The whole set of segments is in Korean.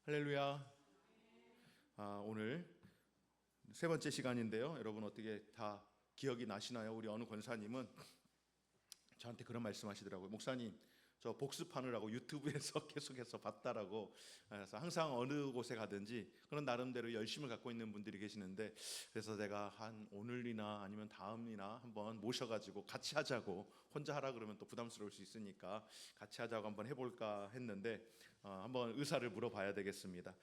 할렐루야. 오늘 세 번째 시간인데요. 여러분 어떻게 다 기억이 나시나요? 우리 어느 권사님은 저한테 그런 말씀하시더라고요. 목사님, 저 복습하느라고 유튜브에서 계속해서 봤다라고. 그래서 항상 어느 곳에 가든지 그런 나름대로 열심을 갖고 있는 분들이 계시는데, 그래서 제가 한 오늘이나 아니면 다음이나 한번 모셔가지고 같이 하자고. 혼자 하라 그러면 또 부담스러울 수 있으니까 같이 하자고 한번 해볼까 했는데 한번 의사를 물어봐야 되겠습니다.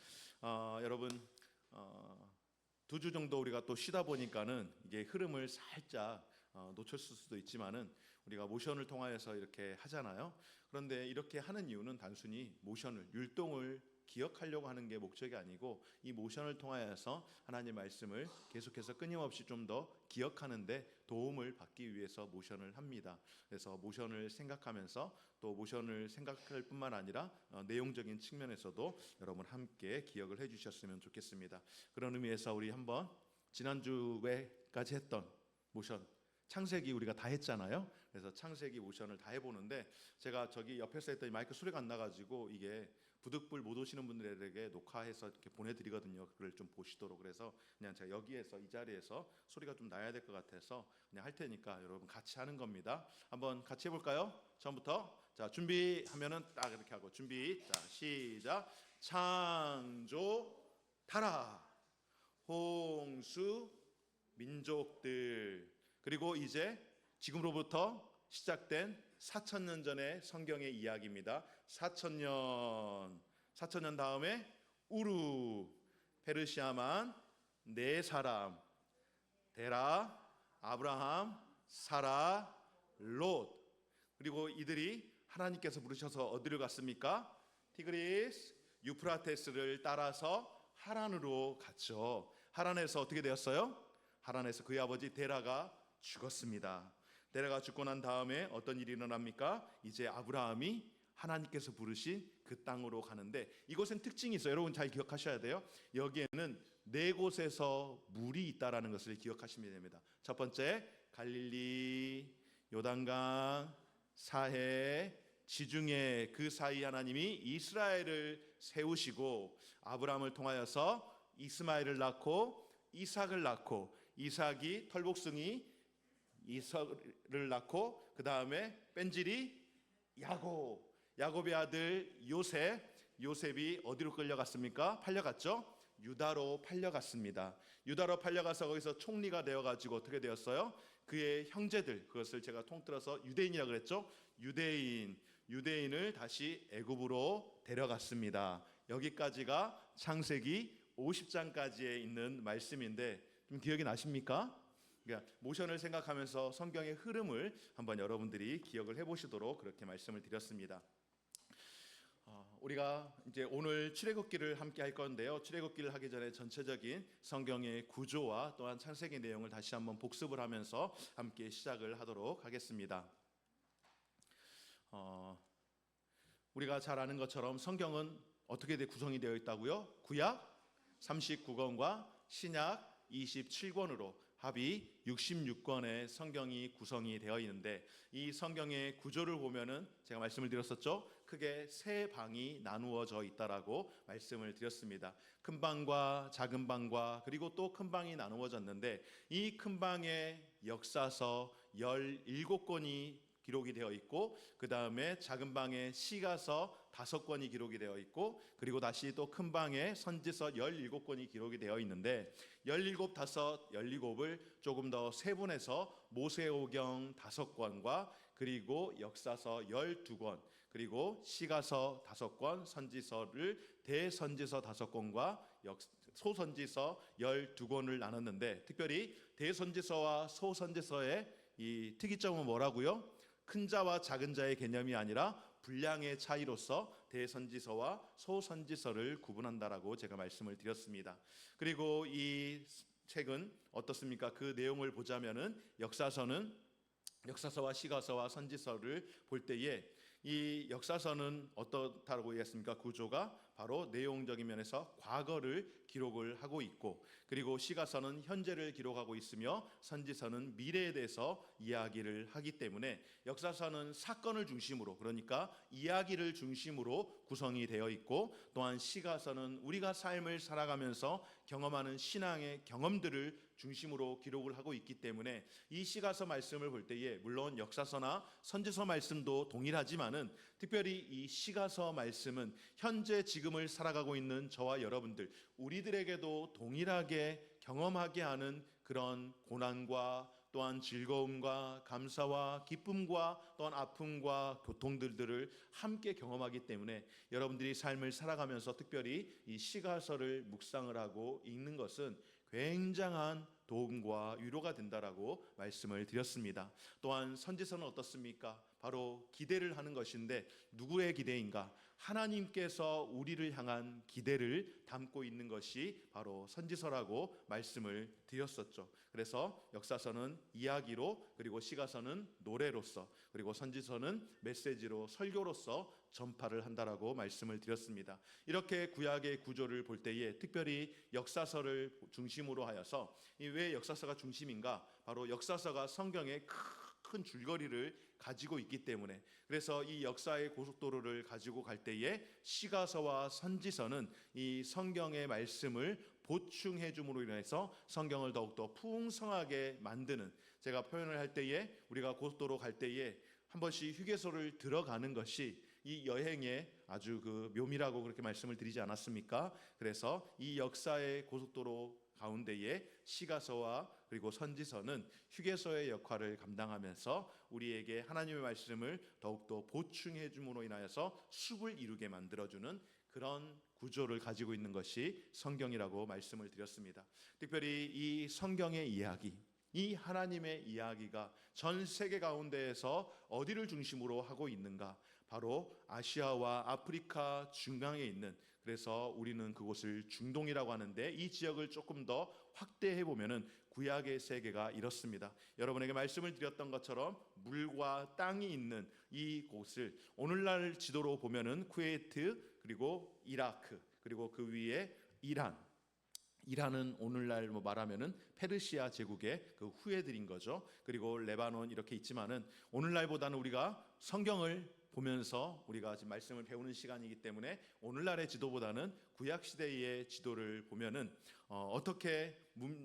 여러분, 2주 정도 우리가 또 쉬다 보니까는 이게 흐름을 살짝 놓쳤을 수도 있지만은 우리가 모션을 통하여서 이렇게 하잖아요. 그런데 이렇게 하는 이유는 단순히 모션을, 율동을 기억하려고 하는 게 목적이 아니고, 이 모션을 통하여서 하나님의 말씀을 계속해서 끊임없이 좀 더 기억하는데 도움을 받기 위해서 모션을 합니다. 그래서 모션을 생각하면서 또 모션을 생각할 뿐만 아니라 내용적인 측면에서도 여러분 함께 기억을 해주셨으면 좋겠습니다. 그런 의미에서 우리 한번 지난주에까지 했던 모션, 창세기 우리가 다 했잖아요. 그래서 창세기 모션을 다 해보는데, 제가 저기 옆에서 했더니 마이크 소리가 안 나가지고 이게 부득불 못 오시는 분들에게 녹화해서 이렇게 보내드리거든요. 그걸 좀 보시도록. 그래서 그냥 제가 여기에서 이 자리에서 소리가 좀 나야 될 것 같아서 그냥 할 테니까 여러분 같이 하는 겁니다. 한번 같이 해볼까요? 처음부터. 자, 준비하면은 딱 이렇게 하고, 준비. 자, 시작. 창조 타라 홍수 민족들. 그리고 이제 지금으로부터 시작된 4,000년 전의 성경의 이야기입니다. 4,000년 다음에 우루, 페르시아만, 네 사람, 데라, 아브라함, 사라, 롯. 그리고 이들이 하나님께서 부르셔서 어디로 갔습니까? 티그리스, 유프라테스를 따라서 하란으로 갔죠. 하란에서 어떻게 되었어요? 하란에서 그의 아버지 데라가 죽었습니다. 데라가 죽고 난 다음에 어떤 일이 일어납니까? 이제 아브라함이 하나님께서 부르신 그 땅으로 가는데, 이곳엔 특징이 있어요. 여러분 잘 기억하셔야 돼요. 여기에는 4곳에서 물이 있다라는 것을 기억하시면 됩니다. 첫 번째, 갈릴리, 요단강, 사해, 지중해, 그 사이 하나님이 이스라엘을 세우시고 아브라함을 통하여서 이스마엘을 낳고 이삭을 낳고, 이삭이 털복숭이 이삭을 낳고, 그 다음에 뺀질이 야곱의 아들 요셉이 어디로 끌려갔습니까? 팔려갔죠? 유다로 팔려갔습니다. 유다로 팔려가서 거기서 총리가 되어가지고 어떻게 되었어요? 그의 형제들, 그것을 제가 통틀어서 유대인이라고 그랬죠? 유대인을 다시 애굽으로 데려갔습니다. 여기까지가 창세기 50장까지에 있는 말씀인데 좀 기억이 나십니까? 그러니까 모션을 생각하면서 성경의 흐름을 한번 여러분들이 기억을 해보시도록 그렇게 말씀을 드렸습니다. 우리가 이제 오늘 출애굽기를 함께 할 건데요. 출애굽기를 하기 전에 전체적인 성경의 구조와 또한 창세기 내용을 다시 한번 복습을 하면서 함께 시작을 하도록 하겠습니다. 우리가 잘 아는 것처럼 성경은 어떻게 구성이 되어 있다고요? 구약 39권과 신약 27권으로 합이 66권의 성경이 구성이 되어 있는데, 이 성경의 구조를 보면은 제가 말씀을 드렸었죠. 크게 3방이 나누어져 있다라고 말씀을 드렸습니다. 큰 방과 작은 방과 그리고 또 큰 방이 나누어졌는데, 이 큰 방의 역사서 17권이 기록이 되어 있고, 그 다음에 작은 방에 시가서 5권이 기록이 되어 있고, 그리고 다시 또 큰 방에 선지서 17권이 기록이 되어 있는데, 17을 조금 더 세분해서 모세오경 5권과 그리고 역사서 12권, 그리고 시가서 5권, 선지서를 대선지서 5권과 소선지서 12권을 나눴는데, 특별히 대선지서와 소선지서의 이 특이점은 뭐라고요? 큰 자와 작은 자의 개념이 아니라 분량의 차이로서 대선지서와 소선지서를 구분한다라고 제가 말씀을 드렸습니다. 그리고 이 책은 어떻습니까? 그 내용을 보자면은 역사서와 시가서와 선지서를 볼 때에 이 역사서는 어떻다고 얘기했습니까? 구조가 바로 내용적인 면에서 과거를 기록을 하고 있고, 그리고 시가서는 현재를 기록하고 있으며 선지서는 미래에 대해서 이야기를 하기 때문에 역사서는 사건을 중심으로, 그러니까 이야기를 중심으로 구성이 되어 있고, 또한 시가서는 우리가 삶을 살아가면서 경험하는 신앙의 경험들을 중심으로 기록을 하고 있기 때문에 이 시가서 말씀을 볼 때에 물론 역사서나 선지서 말씀도 동일하지만은 특별히 이 시가서 말씀은 현재 지금을 살아가고 있는 저와 여러분들, 우리들에게도 동일하게 경험하게 하는 그런 고난과 또한 즐거움과 감사와 기쁨과 또한 아픔과 고통들을 함께 경험하기 때문에 여러분들이 삶을 살아가면서 특별히 이 시가서를 묵상을 하고 읽는 것은 굉장한 도움과 위로가 된다라고 말씀을 드렸습니다. 또한 선지서는 어떻습니까? 바로 기대를 하는 것인데 누구의 기대인가? 하나님께서 우리를 향한 기대를 담고 있는 것이 바로 선지서라고 말씀을 드렸었죠. 그래서 역사서는 이야기로, 그리고 시가서는 노래로서, 그리고 선지서는 메시지로, 설교로서 전파를 한다라고 말씀을 드렸습니다. 이렇게 구약의 구조를 볼 때에 특별히 역사서를 중심으로 하여서 왜 역사서가 중심인가? 바로 역사서가 성경의 큰 줄거리를 가지고 있기 때문에, 그래서 이 역사의 고속도로를 가지고 갈 때에 시가서와 선지서는 이 성경의 말씀을 보충해 줌으로 인해서 성경을 더욱더 풍성하게 만드는, 제가 표현을 할 때에 우리가 고속도로 갈 때에 한 번씩 휴게소를 들어가는 것이 이 여행의 아주 그 묘미라고 그렇게 말씀을 드리지 않았습니까? 그래서 이 역사의 고속도로 가운데에 시가서와 그리고 선지서는 휴게소의 역할을 감당하면서 우리에게 하나님의 말씀을 더욱더 보충해 줌으로 인하여서 숲을 이루게 만들어주는 그런 구조를 가지고 있는 것이 성경이라고 말씀을 드렸습니다. 특별히 이 성경의 이야기, 이 하나님의 이야기가 전 세계 가운데에서 어디를 중심으로 하고 있는가? 바로 아시아와 아프리카 중앙에 있는, 그래서 우리는 그곳을 중동이라고 하는데 이 지역을 조금 더 확대해 보면은 구약의 세계가 이렇습니다. 여러분에게 말씀을 드렸던 것처럼 물과 땅이 있는 이 곳을 오늘날 지도로 보면은 쿠웨이트, 그리고 이라크, 그리고 그 위에 이란은 오늘날 말하면은 페르시아 제국의 그 후예들인 거죠. 그리고 레바논 이렇게 있지만은 오늘날보다는 우리가 성경을 보면서 우리가 지금 말씀을 배우는 시간이기 때문에 오늘날의 지도보다는 구약 시대의 지도를 보면은 어떻게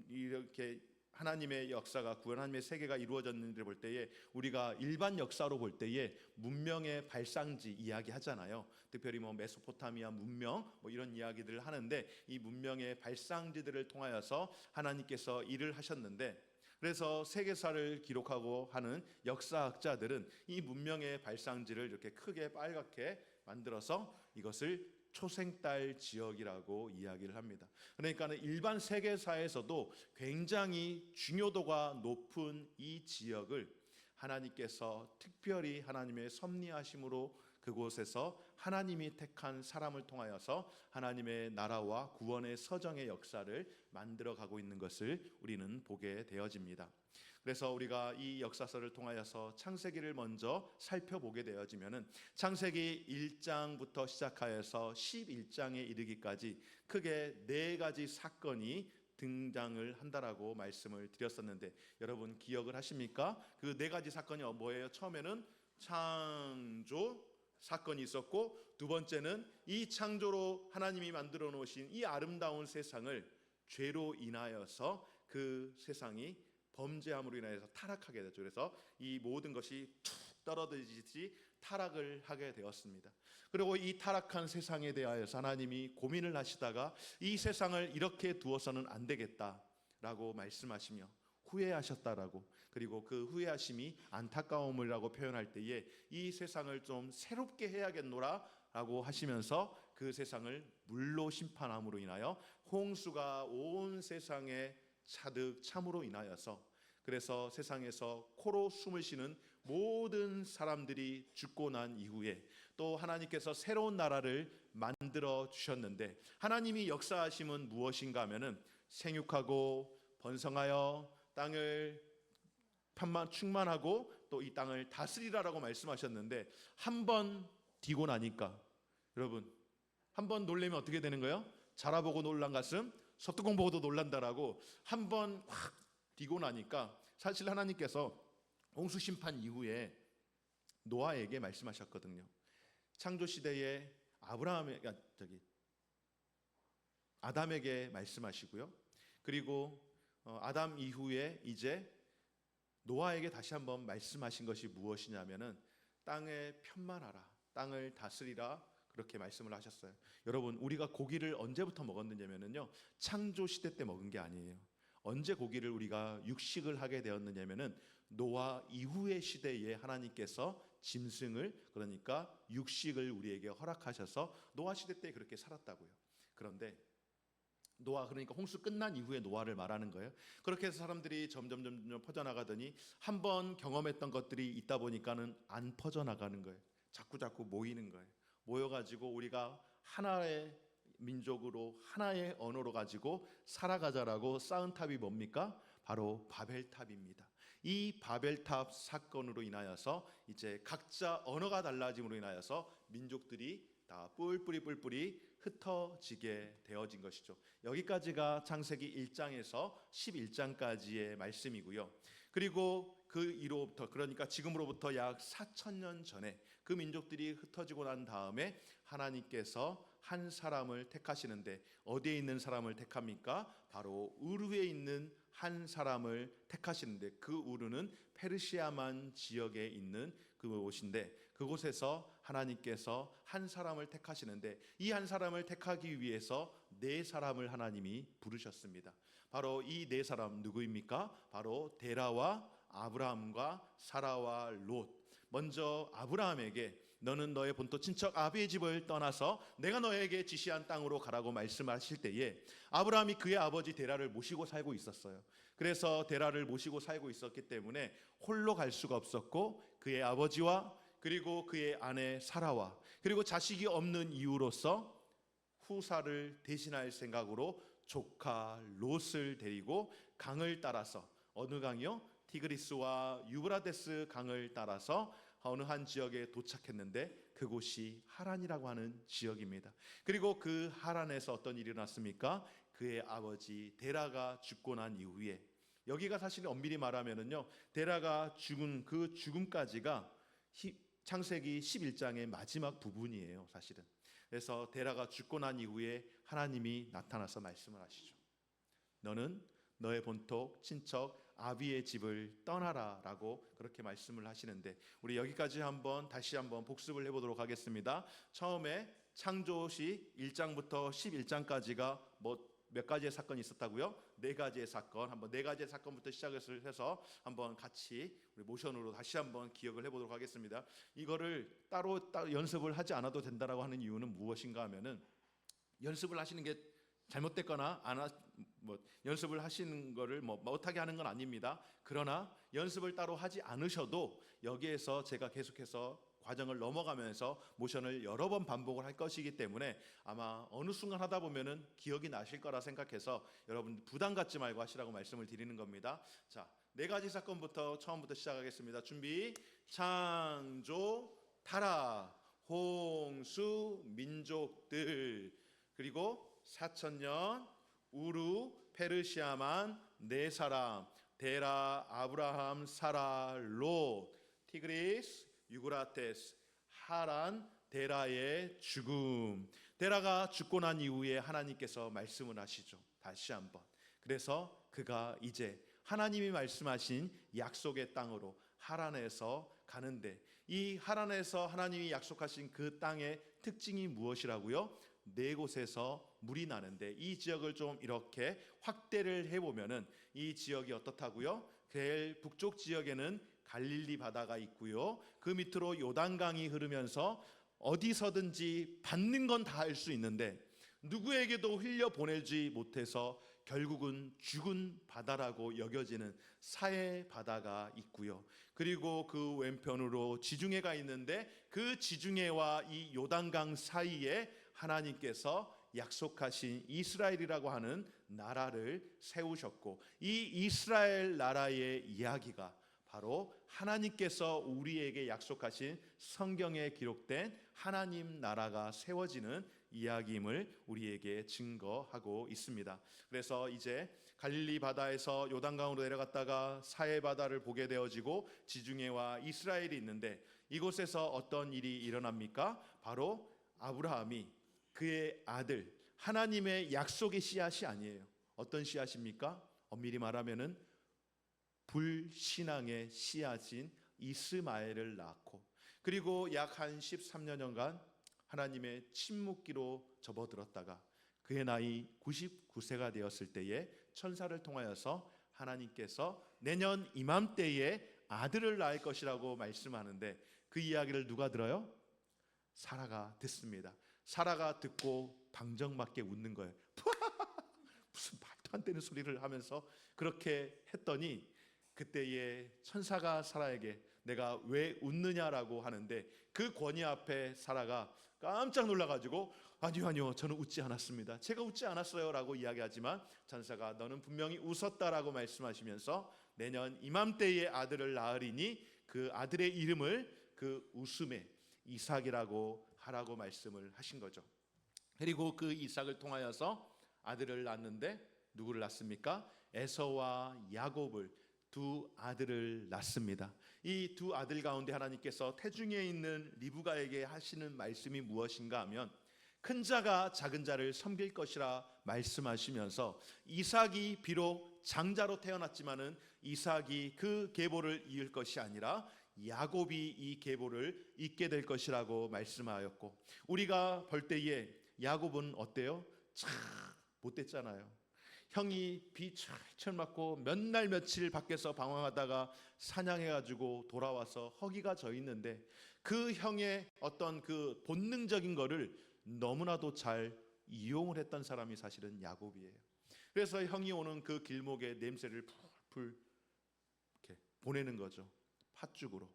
이렇게 하나님의 역사가, 구원 하나님의 세계가 이루어졌는지를 볼 때에 우리가 일반 역사로 볼 때에 문명의 발상지 이야기하잖아요. 특별히 메소포타미아 문명 이런 이야기들을 하는데 이 문명의 발상지들을 통하여서 하나님께서 일을 하셨는데, 그래서 세계사를 기록하고 하는 역사학자들은 이 문명의 발상지를 이렇게 크게 빨갛게 만들어서 이것을 초생달 지역이라고 이야기를 합니다. 그러니까 일반 세계사에서도 굉장히 중요도가 높은 이 지역을 하나님께서 특별히 하나님의 섭리하심으로 그곳에서 하나님이 택한 사람을 통하여서 하나님의 나라와 구원의 서정의 역사를 만들어가고 있는 것을 우리는 보게 되어집니다. 그래서 우리가 이 역사서를 통하여서 창세기를 먼저 살펴보게 되어지면은 창세기 1장부터 시작하여서 11장에 이르기까지 크게 4가지 사건이 등장을 한다라고 말씀을 드렸었는데 여러분 기억을 하십니까? 그 4가지 사건이 뭐예요? 처음에는 창조 사건이 있었고, 두 번째는 이 창조로 하나님이 만들어 놓으신 이 아름다운 세상을 죄로 인하여서 그 세상이 범죄함으로 인해서 타락하게 됐죠. 그래서 이 모든 것이 툭 떨어지듯이 타락을 하게 되었습니다. 그리고 이 타락한 세상에 대하여서 하나님이 고민을 하시다가 이 세상을 이렇게 두어서는 안 되겠다라고 말씀하시며 후회하셨다라고, 그리고 그 후회하심이 안타까움이라고 표현할 때에 이 세상을 좀 새롭게 해야겠노라 라고 하시면서 그 세상을 물로 심판함으로 인하여 홍수가 온 세상에 차득 참으로 인하여서, 그래서 세상에서 코로 숨을 쉬는 모든 사람들이 죽고 난 이후에 또 하나님께서 새로운 나라를 만들어 주셨는데, 하나님이 역사하심은 무엇인가 하면은 생육하고 번성하여 땅을 충만하고 또 이 땅을 다스리라라고 말씀하셨는데, 한 번 뒤고 나니까 여러분 한 번 놀래면 어떻게 되는 거예요? 자라보고 놀란 가슴 소뚜껑 보고도 놀란다라고 한 번 확 뒤고 나니까 사실 하나님께서 홍수 심판 이후에 노아에게 말씀하셨거든요. 창조 시대에 아담에게 말씀하시고요. 그리고 아담 이후에 이제 노아에게 다시 한번 말씀하신 것이 무엇이냐면은 땅에 편만하라, 땅을 다스리라, 그렇게 말씀을 하셨어요. 여러분, 우리가 고기를 언제부터 먹었느냐면요, 창조 시대 때 먹은 게 아니에요. 언제 고기를 우리가 육식을 하게 되었느냐면은 노아 이후의 시대에 하나님께서 짐승을, 그러니까 육식을 우리에게 허락하셔서 노아 시대 때 그렇게 살았다고요. 그런데 노아, 그러니까 홍수 끝난 이후에 노아를 말하는 거예요. 그렇게 해서 사람들이 점점 퍼져나가더니 한번 경험했던 것들이 있다 보니까는 안 퍼져나가는 거예요. 자꾸 모이는 거예요. 모여가지고 우리가 하나의 민족으로, 하나의 언어로 가지고 살아가자라고 쌓은 탑이 뭡니까? 바로 바벨탑입니다. 이 바벨탑 사건으로 인하여서 이제 각자 언어가 달라짐으로 인하여서 민족들이 다 뿔뿔이 흩어지게 되어진 것이죠. 여기까지가 창세기 1장에서 11장까지의 말씀이고요. 그리고 그 이로부터, 그러니까 지금으로부터 약 4,000년 전에 그 민족들이 흩어지고 난 다음에 하나님께서 한 사람을 택하시는데, 어디에 있는 사람을 택합니까? 바로 우르에 있는 한 사람을 택하시는데, 그 우르는 페르시아만 지역에 있는 그곳인데, 그곳에서 하나님께서 한 사람을 택하시는데, 이 한 사람을 택하기 위해서 네 사람을 하나님이 부르셨습니다. 바로 이 네 사람 누구입니까? 바로 데라와 아브라함과 사라와 롯. 먼저 아브라함에게 너는 너의 본토 친척 아비의 집을 떠나서 내가 너에게 지시한 땅으로 가라고 말씀하실 때에 아브라함이 그의 아버지 데라를 모시고 살고 있었어요. 그래서 데라를 모시고 살고 있었기 때문에 홀로 갈 수가 없었고, 그의 아버지와 그리고 그의 아내 사라와 그리고 자식이 없는 이유로서 후사를 대신할 생각으로 조카 롯을 데리고 강을 따라서, 어느 강이요? 티그리스와 유브라데스 강을 따라서 어느 한 지역에 도착했는데 그곳이 하란이라고 하는 지역입니다. 그리고 그 하란에서 어떤 일이 일어났습니까? 그의 아버지 데라가 죽고 난 이후에, 여기가 사실 엄밀히 말하면은요, 데라가 죽은 그 죽음까지가 창세기 11장의 마지막 부분이에요, 사실은. 그래서 데라가 죽고 난 이후에 하나님이 나타나서 말씀을 하시죠. 너는 너의 본토 친척 아비의 집을 떠나라 라고 그렇게 말씀을 하시는데, 우리 여기까지 다시 한번 복습을 해보도록 하겠습니다. 처음에 창조시 1장부터 11장까지가 몇 가지의 사건이 있었다고요? 네 가지의 사건. 한번 네 가지의 사건부터 시작해서 한번 같이 우리 모션으로 다시 한번 기억을 해보도록 하겠습니다. 이거를 따로 연습을 하지 않아도 된다라고 하는 이유는 무엇인가 하면은, 연습을 하시는 게 잘못됐거나 연습을 하시는 거를 못하게 하는 건 아닙니다. 그러나 연습을 따로 하지 않으셔도 여기에서 제가 계속해서 과정을 넘어가면서 모션을 여러 번 반복을 할 것이기 때문에 아마 어느 순간 하다 보면은 기억이 나실 거라 생각해서 여러분 부담 갖지 말고 하시라고 말씀을 드리는 겁니다. 자, 네 가지 사건부터 처음부터 시작하겠습니다. 준비. 창조, 타락, 홍수, 민족들, 그리고 4,000년, 우루, 페르시아만 네 사람, 데라, 아브라함, 사라, 롯, 티그리스, 유브라테스, 하란, 데라의 죽음. 데라가 죽고 난 이후에 하나님께서 말씀을 하시죠. 다시 한번. 그래서 그가 이제 하나님이 말씀하신 약속의 땅으로 하란에서 가는데, 이 하란에서 하나님이 약속하신 그 땅의 특징이 무엇이라고요? 네 곳에서 물이 나는데, 이 지역을 좀 이렇게 확대를 해보면은 이 지역이 어떻다고요? 그 북쪽 지역에는 갈릴리 바다가 있고요, 그 밑으로 요단강이 흐르면서 어디서든지 받는 건 다 할 수 있는데 누구에게도 흘려 보내지 못해서 결국은 죽은 바다라고 여겨지는 사해 바다가 있고요, 그리고 그 왼편으로 지중해가 있는데 그 지중해와 이 요단강 사이에 하나님께서 약속하신 이스라엘이라고 하는 나라를 세우셨고, 이 이스라엘 나라의 이야기가 바로 하나님께서 우리에게 약속하신 성경에 기록된 하나님 나라가 세워지는 이야기임을 우리에게 증거하고 있습니다. 그래서 이제 갈릴리 바다에서 요단강으로 내려갔다가 사해 바다를 보게 되어지고 지중해와 이스라엘이 있는데, 이곳에서 어떤 일이 일어납니까? 바로 아브라함이 그의 아들, 하나님의 약속의 씨앗이 아니에요. 어떤 씨앗입니까? 엄밀히 말하면은 불신앙의 씨앗인 이스마엘을 낳고, 그리고 약 한 13년간 하나님의 침묵기로 접어들었다가 그의 나이 99세가 되었을 때에 천사를 통하여서 하나님께서 내년 이맘때에 아들을 낳을 것이라고 말씀하는데, 그 이야기를 누가 들어요? 사라가 듣습니다. 사라가 듣고 방정맞게 웃는 거예요. 무슨 말도 안 되는 소리를 하면서 그렇게 했더니, 그때에 천사가 사라에게 내가 왜 웃느냐라고 하는데, 그 권위 앞에 사라가 깜짝 놀라가지고 아니요 저는 웃지 않았습니다, 제가 웃지 않았어요 라고 이야기하지만, 천사가 너는 분명히 웃었다라고 말씀하시면서 내년 이맘때에 아들을 낳으리니 그 아들의 이름을 그 웃음의 이삭이라고 하라고 말씀을 하신 거죠. 그리고 그 이삭을 통하여서 아들을 낳는데 누구를 낳습니까? 에서와 야곱을, 두 아들을 낳습니다. 이 두 아들 가운데 하나님께서 태중에 있는 리브가에게 하시는 말씀이 무엇인가 하면, 큰 자가 작은 자를 섬길 것이라 말씀하시면서, 이삭이 비록 장자로 태어났지만은 이삭이 그 계보를 이을 것이 아니라 야곱이 이 계보를 잇게 될 것이라고 말씀하였고, 우리가 볼 때에 야곱은 어때요? 참 못됐잖아요. 형이 비 철철 맞고 몇 날 며칠 밖에서 방황하다가 사냥해가지고 돌아와서 허기가 져 있는데, 그 형의 어떤 그 본능적인 거를 너무나도 잘 이용을 했던 사람이 사실은 야곱이에요. 그래서 형이 오는 그 길목에 냄새를 풀풀 이렇게 보내는 거죠. 팥죽으로.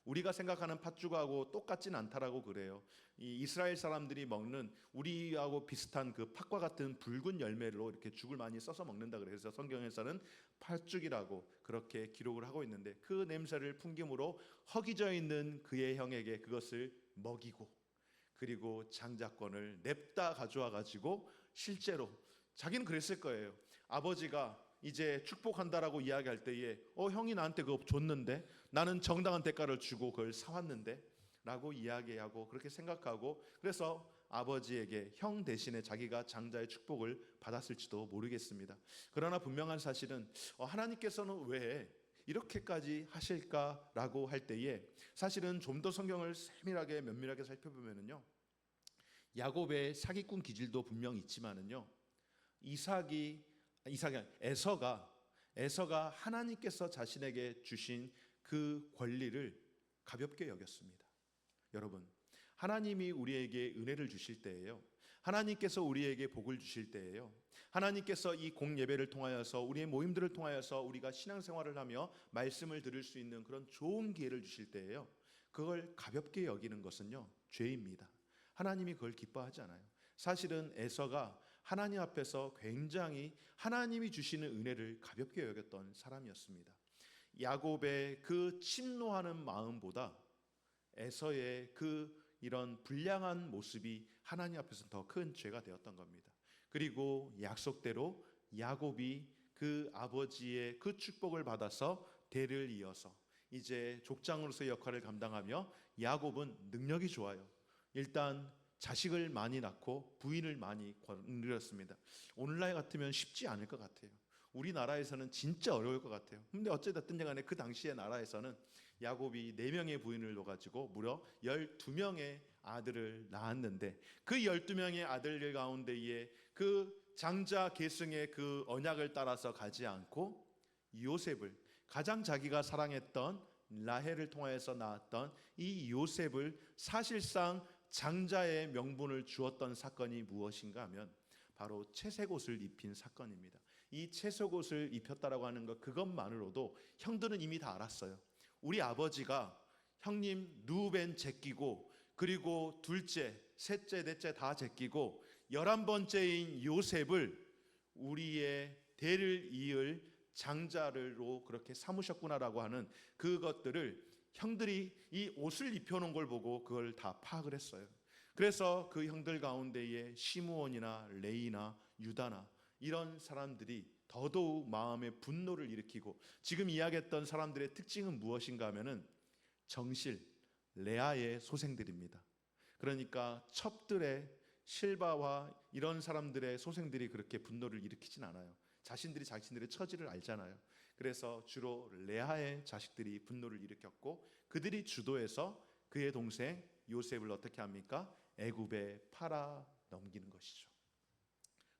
우리가 생각하는 팥죽하고 똑같진 않다라고 그래요. 이 이스라엘 사람들이 먹는 우리하고 비슷한 그 팥과 같은 붉은 열매로 이렇게 죽을 많이 써서 먹는다 그래서 성경에서는 팥죽이라고 그렇게 기록을 하고 있는데, 그 냄새를 풍김으로 허기져 있는 그의 형에게 그것을 먹이고, 그리고 장자권을 냅다 가져와 가지고, 실제로 자기는 그랬을 거예요. 아버지가 이제 축복한다라고 이야기할 때에 형이 나한테 그거 줬는데, 나는 정당한 대가를 주고 그걸 사왔는데 라고 이야기하고 그렇게 생각하고, 그래서 아버지에게 형 대신에 자기가 장자의 축복을 받았을지도 모르겠습니다. 그러나 분명한 사실은 하나님께서는 왜 이렇게까지 하실까라고 할 때에, 사실은 좀 더 성경을 세밀하게 면밀하게 살펴보면은요, 야곱의 사기꾼 기질도 분명히 있지만은요, 에서가 하나님께서 자신에게 주신 그 권리를 가볍게 여겼습니다. 여러분, 하나님이 우리에게 은혜를 주실 때예요, 하나님께서 우리에게 복을 주실 때예요, 하나님께서 이 공예배를 통하여서 우리의 모임들을 통하여서 우리가 신앙생활을 하며 말씀을 들을 수 있는 그런 좋은 기회를 주실 때예요, 그걸 가볍게 여기는 것은요 죄입니다. 하나님이 그걸 기뻐하지 않아요. 사실은 에서가 하나님 앞에서 굉장히 하나님이 주시는 은혜를 가볍게 여겼던 사람이었습니다. 야곱의 그 침노하는 마음보다 에서의 그 이런 불량한 모습이 하나님 앞에서 더 큰 죄가 되었던 겁니다. 그리고 약속대로 야곱이 그 아버지의 그 축복을 받아서 대를 이어서 이제 족장으로서의 역할을 감당하며, 야곱은 능력이 좋아요. 일단 자식을 많이 낳고 부인을 많이 거느렸습니다. 오늘날 같으면 쉽지 않을 것 같아요. 우리나라에서는 진짜 어려울 것 같아요. 근데 어찌됐든 간에 그 당시의 나라에서는 야곱이 4명의 부인을 놓아가지고 무려 12명의 아들을 낳았는데, 그 12명의 아들들 가운데에 그 장자 계승의 그 언약을 따라서 가지 않고 요셉을, 가장 자기가 사랑했던 라헬을 통하여서 낳았던 이 요셉을 사실상 장자의 명분을 주었던 사건이 무엇인가 하면 바로 채색옷을 입힌 사건입니다. 이 채색옷을 입혔다라고 하는 것, 그것만으로도 형들은 이미 다 알았어요. 우리 아버지가 형님 누벤 제끼고, 그리고 둘째, 셋째, 넷째 다 제끼고 11번째인 요셉을 우리의 대를 이을 장자로 그렇게 삼으셨구나라고 하는 그것들을 형들이 이 옷을 입혀놓은 걸 보고 그걸 다 파악을 했어요. 그래서 그 형들 가운데에 시므온이나 레이나 유다나 이런 사람들이 더더욱 마음의 분노를 일으키고, 지금 이야기했던 사람들의 특징은 무엇인가 하면은 정실, 레아의 소생들입니다. 그러니까 첩들의 실바와 이런 사람들의 소생들이 그렇게 분노를 일으키진 않아요. 자신들이 자신들의 처지를 알잖아요. 그래서 주로 레아의 자식들이 분노를 일으켰고 그들이 주도해서 그의 동생 요셉을 어떻게 합니까? 애굽에 팔아 넘기는 것이죠.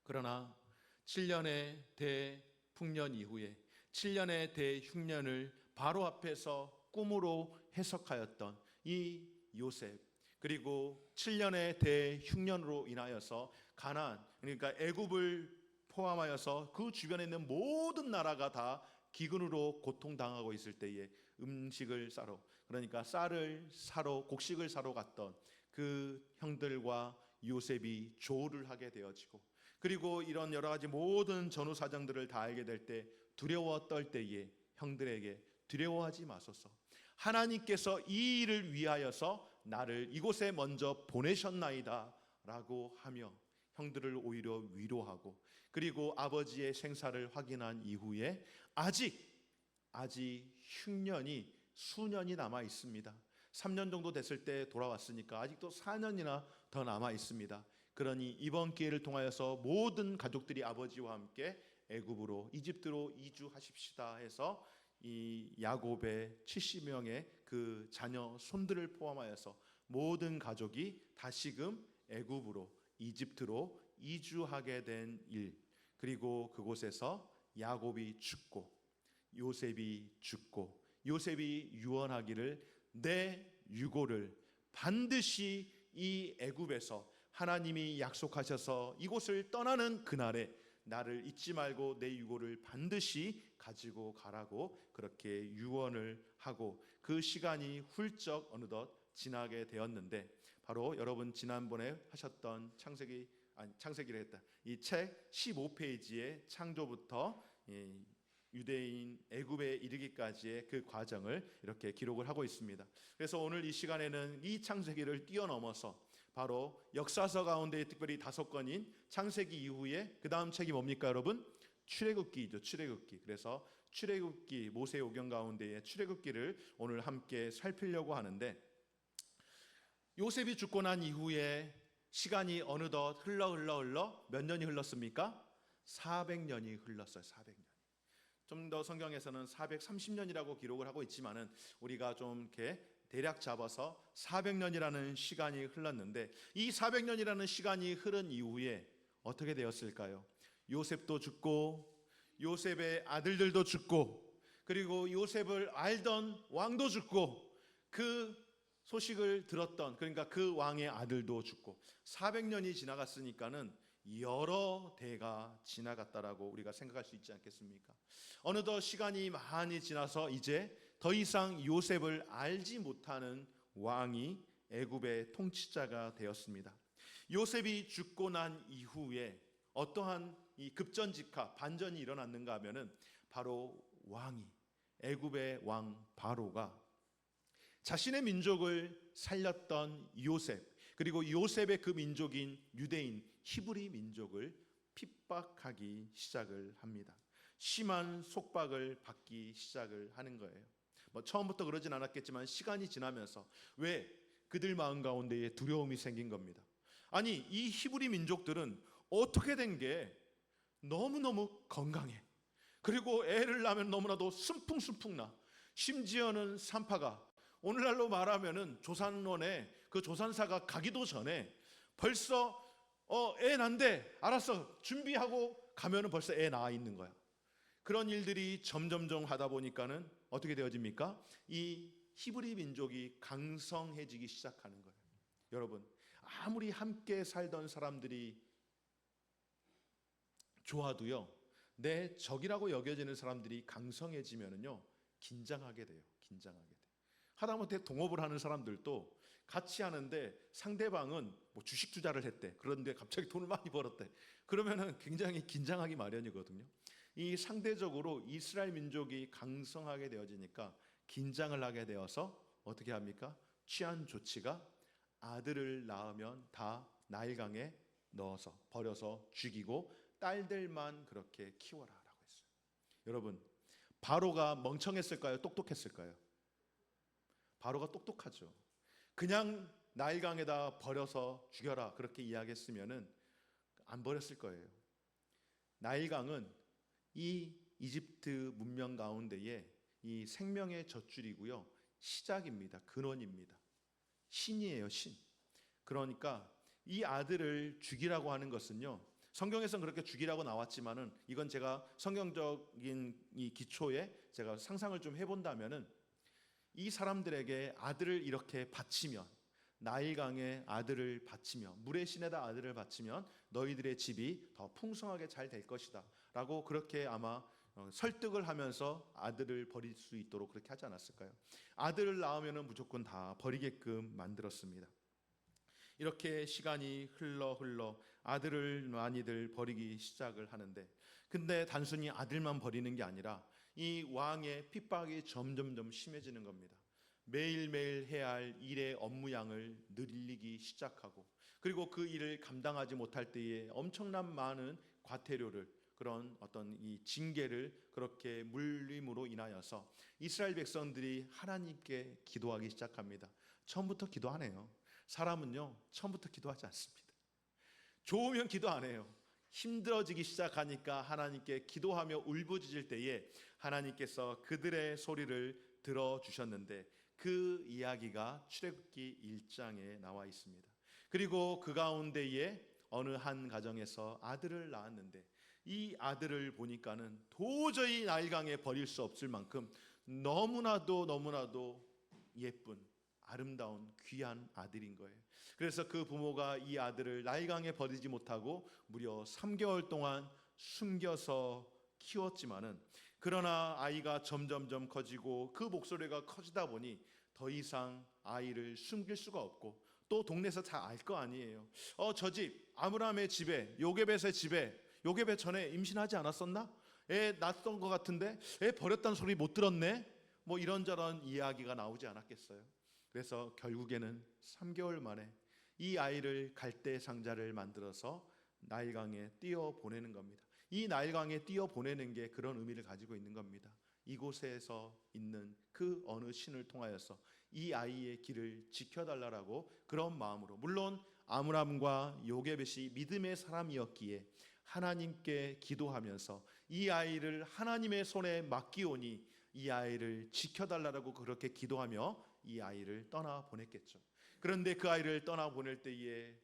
그러나 7년의 대풍년 이후에 7년의 대흉년을 바로 앞에서 꿈으로 해석하였던 이 요셉, 그리고 7년의 대흉년으로 인하여서 가나안, 그러니까 애굽을 포함하여서 그 주변에 있는 모든 나라가 다 기근으로 고통당하고 있을 때에 음식을 사러, 그러니까 쌀을 사러, 곡식을 사러 갔던 그 형들과 요셉이 조를 하게 되어지고, 그리고 이런 여러 가지 모든 전후 사정들을 다 알게 될 때 두려워 떨 때에 형들에게 두려워하지 마소서, 하나님께서 이 일을 위하여서 나를 이곳에 먼저 보내셨나이다 라고 하며 형들을 오히려 위로하고, 그리고 아버지의 생사를 확인한 이후에 아직 흉년이 수년이 남아 있습니다. 3년 정도 됐을 때 돌아왔으니까 아직도 4년이나 더 남아 있습니다. 그러니 이번 기회를 통하여서 모든 가족들이 아버지와 함께 애굽으로, 이집트로 이주하십시다 해서 이 야곱의 70명의 그 자녀 손들을 포함하여서 모든 가족이 다시금 애굽으로, 이집트로 이주하게 된 일, 그리고 그곳에서 야곱이 죽고 요셉이 죽고 요셉이 유언하기를 내 유고를 반드시 이 애굽에서 하나님이 약속하셔서 이곳을 떠나는 그날에 나를 잊지 말고 내 유고를 반드시 가지고 가라고 그렇게 유언을 하고, 그 시간이 훌쩍 어느덧 지나게 되었는데, 바로 여러분 지난번에 하셨던 창세기를 했다 이 책 15페이지의 창조부터 유대인 애굽에 이르기까지의 그 과정을 이렇게 기록을 하고 있습니다. 그래서 오늘 이 시간에는 이 창세기를 뛰어넘어서 바로 역사서 가운데 특별히 5권인 창세기 이후에 그 다음 책이 뭡니까 여러분? 출애굽기이죠. 출애굽기. 그래서 출애굽기, 모세오경 가운데의 출애굽기를 오늘 함께 살피려고 하는데, 요셉이 죽고 난 이후에 시간이 어느덧 흘러 몇 년이 흘렀습니까? 400년이 흘렀어요. 400년. 좀 더 성경에서는 430년이라고 기록을 하고 있지만은 우리가 좀 이렇게 대략 잡아서 400년이라는 시간이 흘렀는데, 이 400년이라는 시간이 흐른 이후에 어떻게 되었을까요? 요셉도 죽고 요셉의 아들들도 죽고, 그리고 요셉을 알던 왕도 죽고, 그 소식을 들었던, 그러니까 그 왕의 아들도 죽고, 400년이 지나갔으니까는 여러 대가 지나갔다라고 우리가 생각할 수 있지 않겠습니까? 어느덧 시간이 많이 지나서 이제 더 이상 요셉을 알지 못하는 왕이 애굽의 통치자가 되었습니다. 요셉이 죽고 난 이후에 어떠한 이 급전직하 반전이 일어났는가 하면은 바로 애굽의 왕 바로가 자신의 민족을 살렸던 요셉, 그리고 요셉의 그 민족인 유대인 히브리 민족을 핍박하기 시작을 합니다. 심한 속박을 받기 시작을 하는 거예요. 처음부터 그러진 않았겠지만 시간이 지나면서 왜 그들 마음 가운데에 두려움이 생긴 겁니다. 아니, 이 히브리 민족들은 어떻게 된 게 너무너무 건강해. 그리고 애를 낳으면 너무나도 순풍순풍 나. 심지어는 산파가, 오늘날로 말하면은 조산원에 그 조산사가 가기도 전에 벌써 애 난대, 알았어, 준비하고 가면은 벌써 애 낳아 있는 거야. 그런 일들이 점점점 하다 보니까는 어떻게 되어집니까? 이 히브리 민족이 강성해지기 시작하는 거예요. 여러분, 아무리 함께 살던 사람들이 좋아도요, 내 적이라고 여겨지는 사람들이 강성해지면은요 긴장하게 돼요. 하다못해 동업을 하는 사람들도 같이 하는데 상대방은 뭐 주식 투자를 했대. 그런데 갑자기 돈을 많이 벌었대. 그러면은 굉장히 긴장하기 마련이거든요. 이 상대적으로 이스라엘 민족이 강성하게 되어지니까 긴장을 하게 되어서 어떻게 합니까? 취한 조치가 아들을 낳으면 다 나일강에 넣어서 버려서 죽이고 딸들만 그렇게 키워라라고 했어요. 여러분, 바로가 멍청했을까요? 똑똑했을까요? 바로가 똑똑하죠. 그냥 나일강에다 버려서 죽여라 그렇게 이야기했으면은 안 버렸을 거예요. 나일강은 이 이집트 문명 가운데에 이 생명의 젖줄이고요, 시작입니다. 근원입니다. 신이에요, 신. 그러니까 이 아들을 죽이라고 하는 것은요, 성경에서는 그렇게 죽이라고 나왔지만은 이건 제가 성경적인 이 기초에 제가 상상을 좀 해본다면은 이 사람들에게 아들을 이렇게 바치면, 나일강에 아들을 바치며 물의 신에다 아들을 바치면 너희들의 집이 더 풍성하게 잘 될 것이다 라고 그렇게 아마 설득을 하면서 아들을 버릴 수 있도록 그렇게 하지 않았을까요? 아들을 낳으면 무조건 다 버리게끔 만들었습니다. 이렇게 시간이 흘러 아들을 많이들 버리기 시작을 하는데, 근데 단순히 아들만 버리는 게 아니라 이 왕의 핍박이 점점점 심해지는 겁니다. 매일매일 해야 할 일의 업무량을 늘리기 시작하고, 그리고 그 일을 감당하지 못할 때에 엄청난 많은 과태료를, 그런 어떤 이 징계를 그렇게 물림으로 인하여서 이스라엘 백성들이 하나님께 기도하기 시작합니다. 처음부터 기도하네요. 사람은요, 처음부터 기도하지 않습니다. 좋으면 기도 안 해요. 힘들어지기 시작하니까 하나님께 기도하며 울부짖을 때에 하나님께서 그들의 소리를 들어주셨는데, 그 이야기가 출애굽기 1장에 나와 있습니다. 그리고 그 가운데에 어느 한 가정에서 아들을 낳았는데, 이 아들을 보니까는 도저히 나일강에 버릴 수 없을 만큼 너무나도 예쁜 아름다운 귀한 아들인 거예요. 그래서 그 부모가 이 아들을 나일강에 버리지 못하고 무려 3개월 동안 숨겨서 키웠지만은, 그러나 아이가 점점점 커지고 그 목소리가 커지다 보니 더 이상 아이를 숨길 수가 없고, 또 동네에서 다 알 거 아니에요. 저 집 아므람의 집에, 요게벳의 집에, 요게벳 전에 임신하지 않았었나? 애 낳았던 것 같은데 애 버렸다는 소리 못 들었네? 뭐 이런저런 이야기가 나오지 않았겠어요? 그래서 결국에는 3개월 만에 이 아이를 갈대 상자를 만들어서 나일강에 띄어 보내는 겁니다. 이 나일강에 띄어 보내는 게 그런 의미를 가지고 있는 겁니다. 이곳에서 있는 그 어느 신을 통하여서 이 아이의 길을 지켜달라고, 그런 마음으로, 물론 아므람과 요게벳이 믿음의 사람이었기에 하나님께 기도하면서 이 아이를 하나님의 손에 맡기오니 이 아이를 지켜달라고 그렇게 기도하며 이 아이를 떠나 보냈겠죠. 그런데 그 아이를 떠나 보낼 때에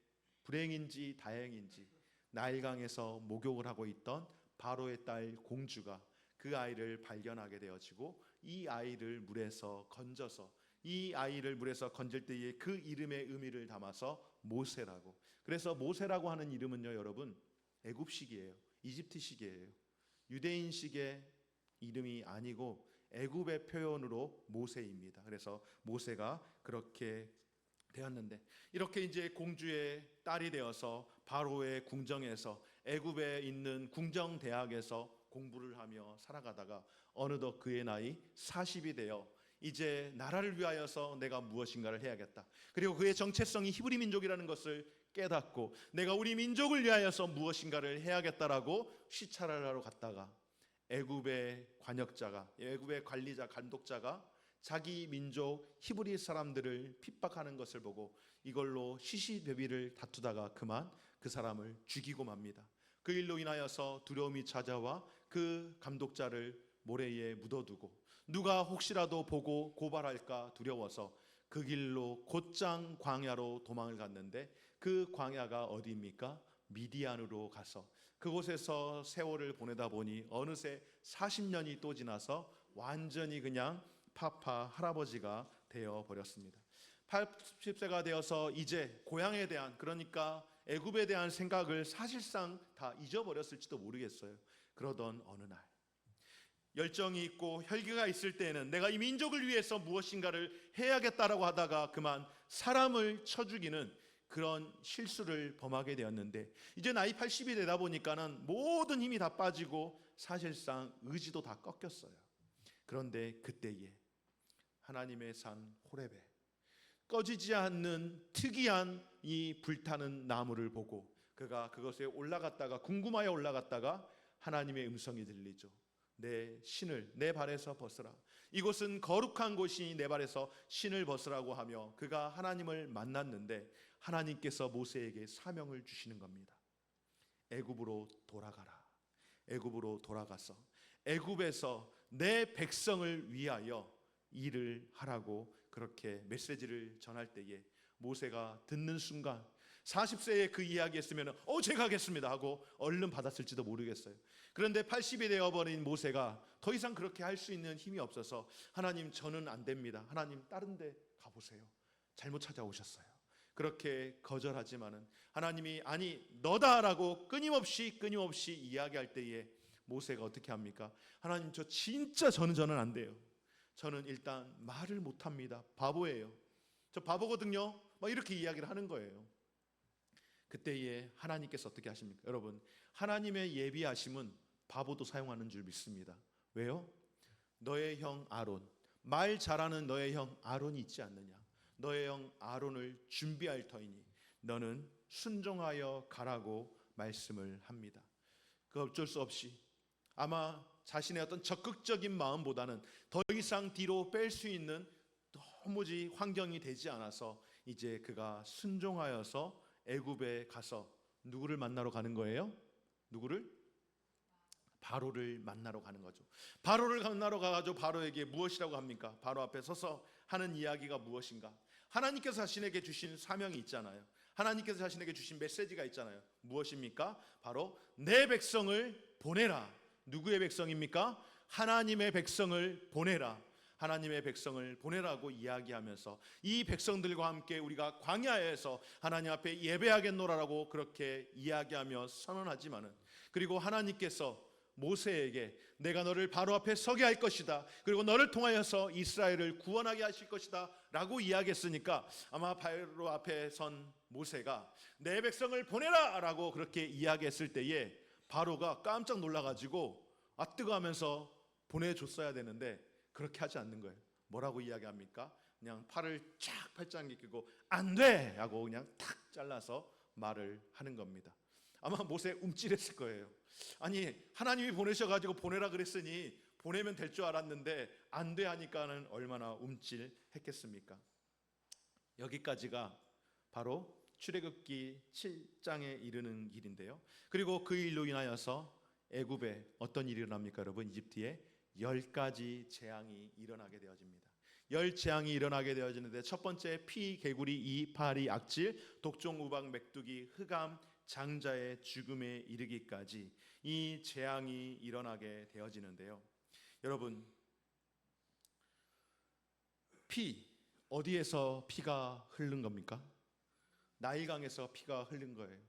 불행인지 다행인지 나일강에서 목욕을 하고 있던 바로의 딸 공주가 그 아이를 발견하게 되어지고, 이 아이를 물에서 건져서, 이 아이를 물에서 건질 때에 그 이름의 의미를 담아서 모세라고. 그래서 모세라고 하는 이름은요, 여러분, 애굽식이에요. 이집트식이에요. 유대인식의 이름이 아니고 애굽의 표현으로 모세입니다. 그래서 모세가 그렇게 되었는데, 이렇게 이제 공주의 딸이 되어서 바로의 궁정에서, 애굽에 있는 궁정 대학에서 공부를 하며 살아가다가 어느덧 그의 나이 40이 되어 이제 나라를 위하여서 내가 무엇인가를 해야겠다. 그리고 그의 정체성이 히브리 민족이라는 것을 깨닫고 내가 우리 민족을 위하여서 무엇인가를 해야겠다라고 시찰을 하러 갔다가 애굽의 관역자가, 애굽의 관리자, 감독자가 자기 민족 히브리 사람들을 핍박하는 것을 보고 이걸로 시시배비를 다투다가 그만 그 사람을 죽이고 맙니다. 그 일로 인하여서 두려움이 찾아와 그 감독자를 모래에 묻어두고, 누가 혹시라도 보고 고발할까 두려워서 그 길로 곧장 광야로 도망을 갔는데, 그 광야가 어디입니까? 미디안으로 가서 그곳에서 세월을 보내다 보니 어느새 40년이 또 지나서 완전히 그냥 파파 할아버지가 되어 버렸습니다. 80세가 되어서 이제 고향에 대한, 그러니까 애굽에 대한 생각을 사실상 다 잊어버렸을지도 모르겠어요. 그러던 어느 날 열정이 있고 혈기가 있을 때에는 내가 이 민족을 위해서 무엇인가를 해야겠다라고 하다가 그만 사람을 쳐 죽이는 그런 실수를 범하게 되었는데, 이제 나이 80이 되다 보니까는 모든 힘이 다 빠지고 사실상 의지도 다 꺾였어요. 그런데 그때에 하나님의 산 호렙에 꺼지지 않는 특이한 이 불타는 나무를 보고 그가 그것에 올라갔다가, 궁금하여 올라갔다가 하나님의 음성이 들리죠. 내 신을 내 발에서 벗으라. 이곳은 거룩한 곳이니 내 발에서 신을 벗으라고 하며 그가 하나님을 만났는데 하나님께서 모세에게 사명을 주시는 겁니다. 애굽으로 돌아가라. 애굽으로 돌아가서 애굽에서 내 백성을 위하여 일을 하라고 그렇게 메시지를 전할 때에 모세가 듣는 순간 40세에 그 이야기 했으면 제가 하겠습니다 하고 얼른 받았을지도 모르겠어요. 그런데 80이 되어버린 모세가 더 이상 그렇게 할 수 있는 힘이 없어서 하나님, 저는 안 됩니다. 하나님, 다른 데 가보세요. 잘못 찾아오셨어요. 그렇게 거절하지만은 하나님이 아니 너다라고 끊임없이 이야기할 때에 모세가 어떻게 합니까? 하나님, 저 진짜 저는 안 돼요. 저는 일단 말을 못합니다. 바보예요. 저 바보거든요. 막 이렇게 이야기를 하는 거예요. 그때에 하나님께서 어떻게 하십니까? 여러분, 하나님의 예비하심은 바보도 사용하는 줄 믿습니다. 왜요? 너의 형 아론, 말 잘하는 너의 형 아론이 있지 않느냐? 너의 형 아론을 준비할 터이니 너는 순종하여 가라고 말씀을 합니다. 그 어쩔 수 없이 아마 자신의 어떤 적극적인 마음보다는 더 이상 뒤로 뺄 수 있는 도무지 환경이 되지 않아서 이제 그가 순종하여서 애굽에 가서 누구를 만나러 가는 거예요? 누구를? 바로를 만나러 가는 거죠. 바로를 만나러 가가지고 바로에게 무엇이라고 합니까? 바로 앞에 서서 하는 이야기가 무엇인가? 하나님께서 자신에게 주신 사명이 있잖아요. 하나님께서 자신에게 주신 메시지가 있잖아요. 무엇입니까? 바로 내 백성을 보내라. 누구의 백성입니까? 하나님의 백성을 보내라. 하나님의 백성을 보내라고 이야기하면서 이 백성들과 함께 우리가 광야에서 하나님 앞에 예배하겠노라라고 그렇게 이야기하며 선언하지만은, 그리고 하나님께서 모세에게 내가 너를 바로 앞에 서게 할 것이다, 그리고 너를 통하여서 이스라엘을 구원하게 하실 것이다 라고 이야기했으니까 아마 바로 앞에 선 모세가 내 백성을 보내라 라고 그렇게 이야기했을 때에 바로가 깜짝 놀라가지고 뜨거 하면서 보내줬어야 되는데 그렇게 하지 않는 거예요. 뭐라고 이야기합니까? 그냥 팔을 쫙 팔짱 끼고 안 돼! 하고 그냥 탁 잘라서 말을 하는 겁니다. 아마 모세 움찔했을 거예요. 아니, 하나님이 보내셔가지고 보내라 그랬으니 보내면 될 줄 알았는데 안 돼 하니까는 얼마나 움찔했겠습니까? 여기까지가 바로 출애굽기 7장에 이르는 길인데요. 그리고 그 일로 인하여서 애굽에 어떤 일이 일어납니까? 여러분, 이집트에 10가지 재앙이 일어나게 되어집니다. 10재앙이 일어나게 되어지는데 첫 번째 피, 개구리, 이, 파리, 악질, 독종, 우박, 메뚜기, 흑암, 장자의 죽음에 이르기까지 이 재앙이 일어나게 되어지는데요. 여러분, 피, 어디에서 피가 흐른 겁니까? 나일강에서 피가 흐른 거예요.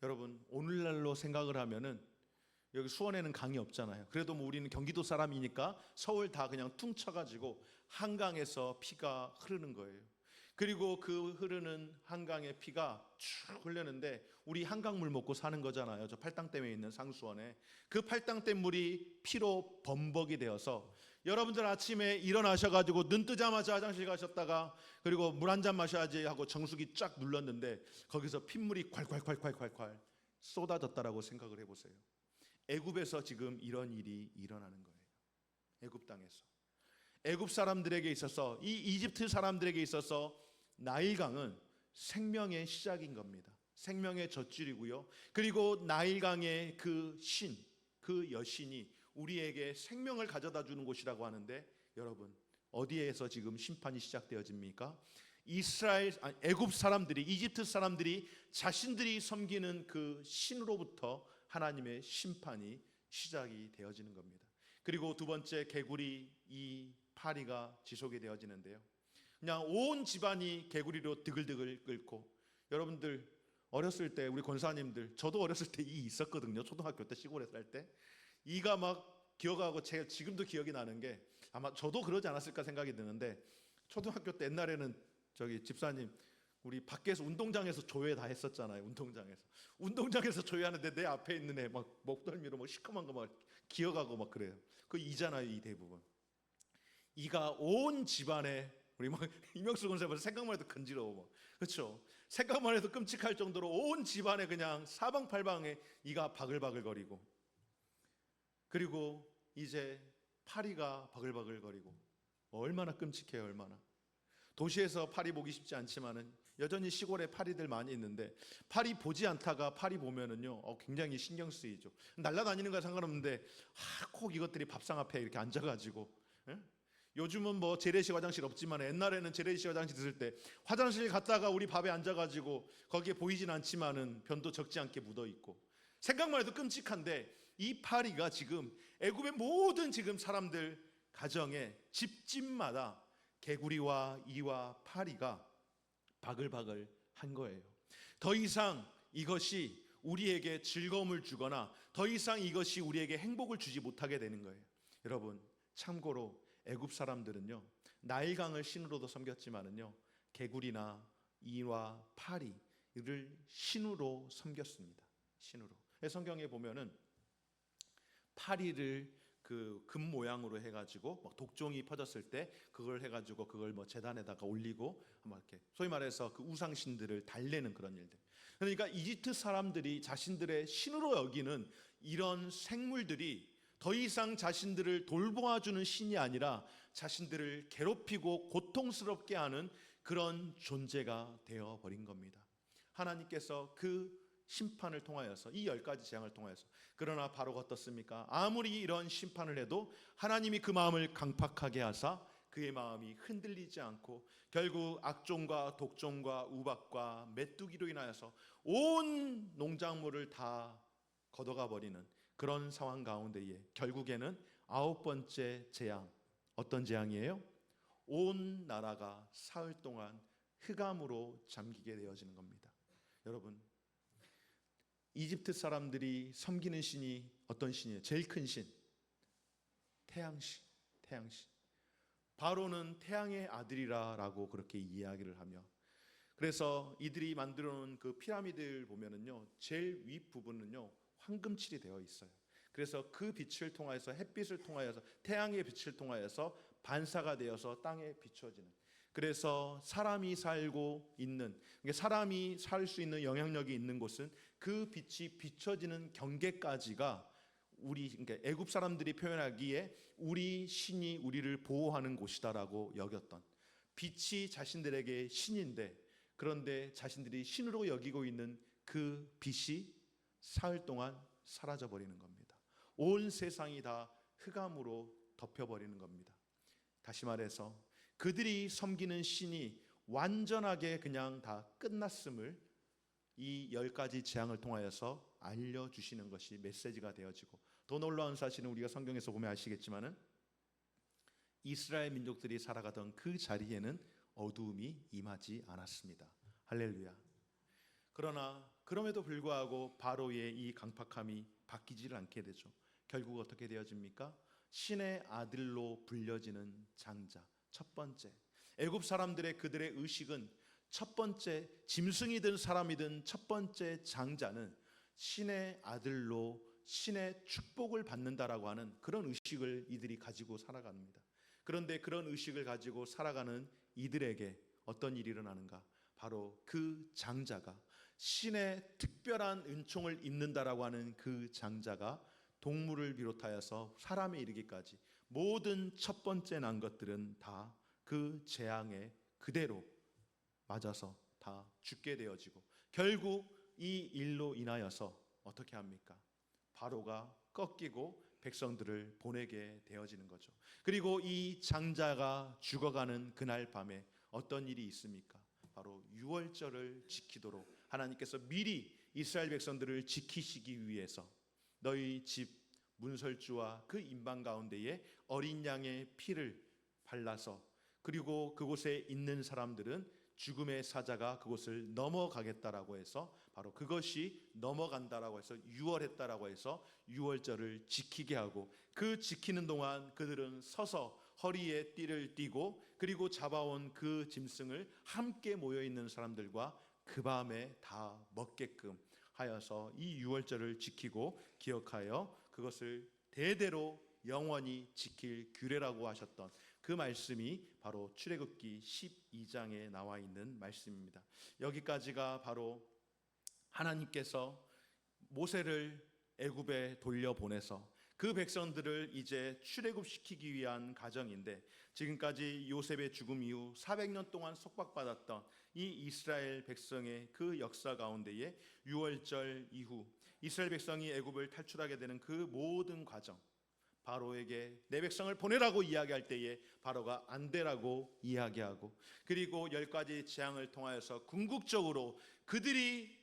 여러분, 오늘날로 생각을 하면은 여기 수원에는 강이 없잖아요. 그래도 뭐 우리는 경기도 사람이니까 서울 다 그냥 퉁쳐가지고 한강에서 피가 흐르는 거예요. 그리고 그 흐르는 한강의 피가 쭉 흐르는데 우리 한강물 먹고 사는 거잖아요. 저 팔당댐에 있는 상수원에 그 팔당댐 물이 피로 범벅이 되어서 여러분들 아침에 일어나셔가지고 눈 뜨자마자 화장실 가셨다가 그리고 물 한 잔 마셔야지 하고 정수기 쫙 눌렀는데 거기서 핏물이 콸콸콸콸콸콸 쏟아졌다라고 생각을 해보세요. 애굽에서 지금 이런 일이 일어나는 거예요. 애굽 땅에서 애굽 사람들에게 있어서, 이 이집트 사람들에게 있어서 나일강은 생명의 시작인 겁니다. 생명의 젖줄이고요. 그리고 나일강의 그 신, 그 여신이 우리에게 생명을 가져다 주는 곳이라고 하는데, 여러분, 어디에서 지금 심판이 시작되어집니까? 애굽 사람들이, 이집트 사람들이 자신들이 섬기는 그 신으로부터 하나님의 심판이 시작이 되어지는 겁니다. 그리고 두 번째 개구리, 이 파리가 지속이 되어지는데요. 그냥 온 집안이 개구리로 드글드글 끓고, 여러분들 어렸을 때 우리 권사님들, 저도 어렸을 때 이 있었거든요. 초등학교 때 시골에 살 때 이가 막 기억하고, 제가 지금도 기억이 나는 게 아마 저도 그러지 않았을까 생각이 드는데, 초등학교 때 옛날에는 저기 집사님 우리 밖에서 운동장에서 조회 다 했었잖아요. 운동장에서 조회하는데 내 앞에 있는 애 막 목덜미로 뭐 시커먼 거 막 기어가고 막 그래요. 그 이잖아요, 이 대부분. 이가 온 집안에, 우리 막 이명수 권사님 생각만 해도 간지러워 막. 그렇죠? 생각만 해도 끔찍할 정도로 온 집안에 그냥 사방팔방에 이가 바글바글거리고, 그리고 이제 파리가 바글바글거리고, 얼마나 끔찍해요. 얼마나. 도시에서 파리 보기 쉽지 않지만은 여전히 시골에 파리들 많이 있는데, 파리 보지 않다가 파리 보면은요 굉장히 신경 쓰이죠. 날아다니는 거 상관없는데 꼭 이것들이 밥상 앞에 이렇게 앉아가지고, 예? 요즘은 뭐 재래식 화장실 없지만 옛날에는 재래식 화장실 있을 때 화장실 갔다가 우리 밥에 앉아가지고 거기에 보이진 않지만은 변도 적지 않게 묻어 있고, 생각만 해도 끔찍한데, 이 파리가 지금 애굽의 모든 지금 사람들 가정에 집집마다 개구리와 이와 파리가 바글바글 한 거예요. 더 이상 이것이 우리에게 즐거움을 주거나 더 이상 이것이 우리에게 행복을 주지 못하게 되는 거예요. 여러분, 참고로 애굽 사람들은요 나일강을 신으로도 섬겼지만은요 개구리나 이와 파리를 신으로 섬겼습니다. 신으로. 성경에 보면은 파리를 그 금 모양으로 해가지고 막 독종이 퍼졌을 때 그걸 해가지고 그걸 뭐 제단에다가 올리고 막 이렇게 소위 말해서 그 우상신들을 달래는 그런 일들. 그러니까 이집트 사람들이 자신들의 신으로 여기는 이런 생물들이 더 이상 자신들을 돌보아주는 신이 아니라 자신들을 괴롭히고 고통스럽게 하는 그런 존재가 되어버린 겁니다. 하나님께서 그 심판을 통하여서, 이 10가지 재앙을 통하여서, 그러나 바로가 어떻습니까? 아무리 이런 심판을 해도 하나님이 그 마음을 강팍하게 하사 그의 마음이 흔들리지 않고 결국 악종과 독종과 우박과 메뚜기로 인하여서 온 농작물을 다 걷어가 버리는 그런 상황 가운데에 결국에는 9번째 재앙, 어떤 재앙이에요? 온 나라가 사흘 동안 흑암으로 잠기게 되어지는 겁니다. 여러분, 이집트 사람들이 섬기는 신이 어떤 신이에요? 제일 큰 신, 태양신. 태양신. 바로는 태양의 아들이라고 그렇게 이야기를 하며, 그래서 이들이 만들어 놓은 그 피라미드를 보면은요 제일 윗 부분은요 황금칠이 되어 있어요. 그래서 그 빛을 통하여서, 햇빛을 통하여서, 태양의 빛을 통하여서 반사가 되어서 땅에 비춰지는, 그래서 사람이 살고 있는, 사람이 살 수 있는 영향력이 있는 곳은 그 빛이 비춰지는 경계까지가 우리, 그러니까 애굽 사람들이 표현하기에 우리 신이 우리를 보호하는 곳이다라고 여겼던, 빛이 자신들에게 신인데, 그런데 자신들이 신으로 여기고 있는 그 빛이 사흘 동안 사라져 버리는 겁니다. 온 세상이 다 흑암으로 덮여버리는 겁니다. 다시 말해서 그들이 섬기는 신이 완전하게 그냥 다 끝났음을 이 10가지 재앙을 통하여서 알려주시는 것이 메시지가 되어지고, 더 놀라운 사실은 우리가 성경에서 보면 아시겠지만은 이스라엘 민족들이 살아가던 그 자리에는 어두움이 임하지 않았습니다. 할렐루야. 그러나 그럼에도 불구하고 바로의 이 강팍함이 바뀌지를 않게 되죠. 결국 어떻게 되어집니까? 신의 아들로 불려지는 장자. 첫 번째, 애굽 사람들의 그들의 의식은 첫 번째, 짐승이든 사람이든 첫 번째 장자는 신의 아들로 신의 축복을 받는다라고 하는 그런 의식을 이들이 가지고 살아갑니다. 그런데 그런 의식을 가지고 살아가는 이들에게 어떤 일이 일어나는가? 바로 그 장자가, 신의 특별한 은총을 입는다라고 하는 그 장자가 동물을 비롯하여서 사람에 이르기까지 모든 첫 번째 난 것들은 다 그 재앙에 그대로 맞아서 다 죽게 되어지고, 결국 이 일로 인하여서 어떻게 합니까? 바로가 꺾이고 백성들을 보내게 되어지는 거죠. 그리고 이 장자가 죽어가는 그날 밤에 어떤 일이 있습니까? 바로 유월절을 지키도록 하나님께서 미리 이스라엘 백성들을 지키시기 위해서 너희 집 문설주와 그 인방 가운데에 어린 양의 피를 발라서, 그리고 그곳에 있는 사람들은 죽음의 사자가 그곳을 넘어가겠다라고 해서, 바로 그것이 넘어간다라고 해서 유월했다라고 해서 유월절을 지키게 하고, 그 지키는 동안 그들은 서서 허리에 띠를 띠고, 그리고 잡아온 그 짐승을 함께 모여 있는 사람들과 그 밤에 다 먹게끔 하여서 이 유월절을 지키고 기억하여 그것을 대대로 영원히 지킬 규례라고 하셨던 그 말씀이 바로 출애굽기 12장에 나와 있는 말씀입니다. 여기까지가 바로 하나님께서 모세를 애굽에 돌려보내서 그 백성들을 이제 출애굽시키기 위한 과정인데, 지금까지 요셉의 죽음 이후 400년 동안 속박받았던 이 이스라엘 백성의 그 역사 가운데에 유월절 이후 이스라엘 백성이 애굽을 탈출하게 되는 그 모든 과정, 바로에게 내 백성을 보내라고 이야기할 때에 바로가 안 되라고 이야기하고, 그리고 10가지 재앙을 통하여서 궁극적으로 그들이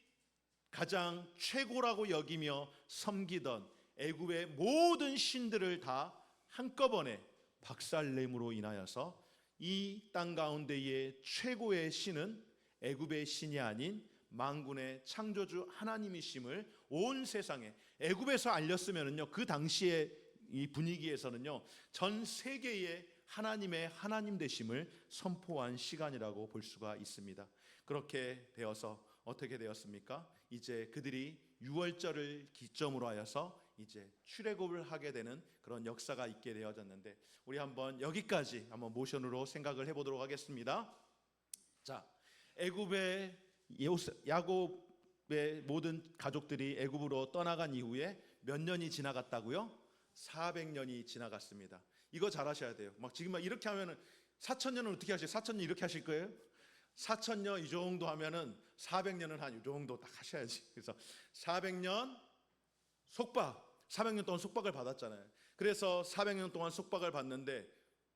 가장 최고라고 여기며 섬기던 애굽의 모든 신들을 다 한꺼번에 박살냄으로 인하여서 이 땅 가운데의 최고의 신은 애굽의 신이 아닌 만군의 창조주 하나님이심을 온 세상에, 애굽에서 알렸으면은요, 그 당시에 이 분위기에서는요, 전 세계에 하나님의 하나님 되심을 선포한 시간이라고 볼 수가 있습니다. 그렇게 되어서 어떻게 되었습니까? 이제 그들이 유월절을 기점으로 하여서 이제 출애굽을 하게 되는 그런 역사가 있게 되어졌는데, 우리 한번 여기까지 한번 모션으로 생각을 해보도록 하겠습니다. 자, 애굽의 야곱의 모든 가족들이 애굽으로 떠나간 이후에 몇 년이 지나갔다고요? 400년이 지나갔습니다. 이거 잘 하셔야 돼요. 막 지금 막 이렇게 하면은 4,000년은 어떻게 하세요? 4,000년 이렇게 하실 거예요? 4,000년 이 정도 하면은 400년은 한 이 정도 딱 하셔야지. 그래서 400년 속박, 400년 동안 속박을 받았잖아요. 그래서 400년 동안 속박을 받는데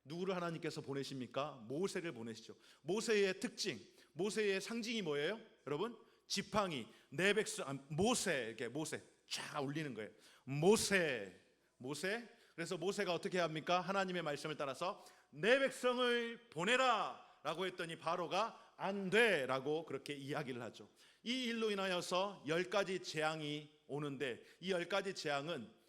누구를 하나님께서 보내십니까? 모세를 보내시죠. 모세의 특징, 모세의 상징이 뭐예요? 여러분, 지팡이, 내 백성, 모세, 이렇게 모세 쫙 올리는 거예요. 모세. 그래서 모세가 어떻게 합니까? 하나님의 말씀을 따라서 내 백성을 보내라 라고 했더니 바로가 안 돼 라고 그렇게 이야기를 하죠. 이 일로 인하여서 10가지 재앙이 오는데, 이 10가지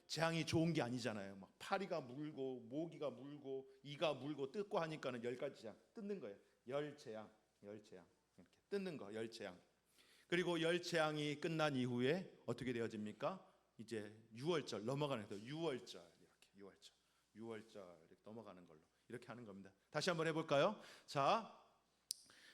재앙이 좋은 게 아니잖아요. 막 파리가 물고 모기가 물고 이가 물고 뜯고 하니까는 10가지 재앙 뜯는 거예요. 열 재앙 이렇게 뜯는 거, 열 재앙. 그리고 열 재앙이 끝난 이후에 어떻게 되어집니까? 이제 유월절 넘어가는 거예요. 유월절 이렇게 넘어가는 걸로 이렇게 하는 겁니다. 다시 한번 해볼까요? 자,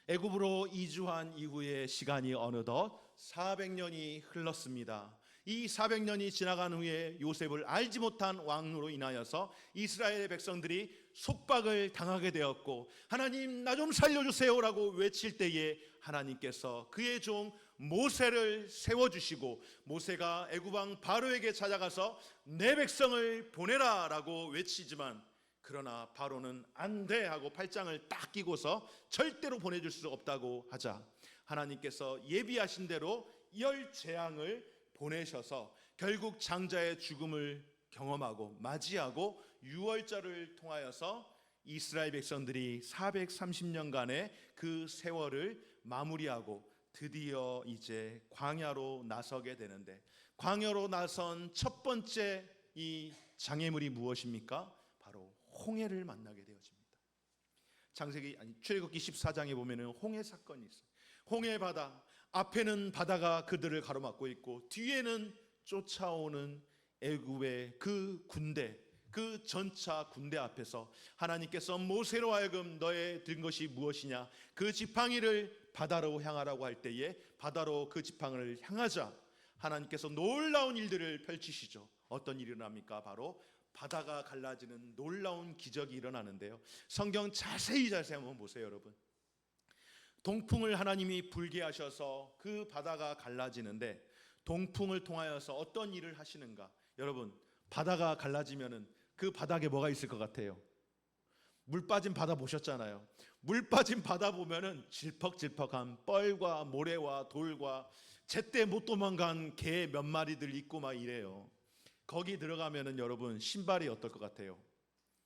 애굽으로 이주한 이후의 시간이 어느덧 400년이 흘렀습니다. 이 400년이 지나간 후에 요셉을 알지 못한 왕으로 인하여서 이스라엘 백성들이 속박을 당하게 되었고, 하나님 나 좀 살려주세요라고 외칠 때에 하나님께서 그의 종 모세를 세워주시고, 모세가 애굽 왕 바로에게 찾아가서 내 백성을 보내라 라고 외치지만, 그러나 바로는 안 돼 하고 팔짱을 딱 끼고서 절대로 보내줄 수 없다고 하자, 하나님께서 예비하신 대로 열 재앙을 보내셔서 결국 장자의 죽음을 경험하고 맞이하고 유월절을 통하여서 이스라엘 백성들이 430년간의 그 세월을 마무리하고 드디어 이제 광야로 나서게 되는데, 광야로 나선 첫 번째 이 장애물이 무엇입니까? 바로 홍해를 만나게 되어집니다. 출애굽기 14장에 보면은 홍해 사건이 있어요. 홍해 바다, 앞에는 바다가 그들을 가로막고 있고 뒤에는 쫓아오는 애굽의 그 군대, 그 전차 군대 앞에서 하나님께서 모세로 하여금 너의 든 것이 무엇이냐, 그 지팡이를 바다로 향하라고 할 때에 바다로 그 지팡이를 향하자 하나님께서 놀라운 일들을 펼치시죠. 어떤 일이 일어납니까? 바로 바다가 갈라지는 놀라운 기적이 일어나는데요. 성경 자세히 한번 보세요, 여러분. 동풍을 하나님이 불게 하셔서 그 바다가 갈라지는데, 동풍을 통하여서 어떤 일을 하시는가? 여러분, 바다가 갈라지면은 그 바닥에 뭐가 있을 것 같아요? 물 빠진 바다 보셨잖아요. 물 빠진 바다 보면은 질퍽질퍽한 뻘과 모래와 돌과 제때 못 도망간 개 몇 마리들 있고 막 이래요. 거기 들어가면은 여러분 신발이 어떨 것 같아요?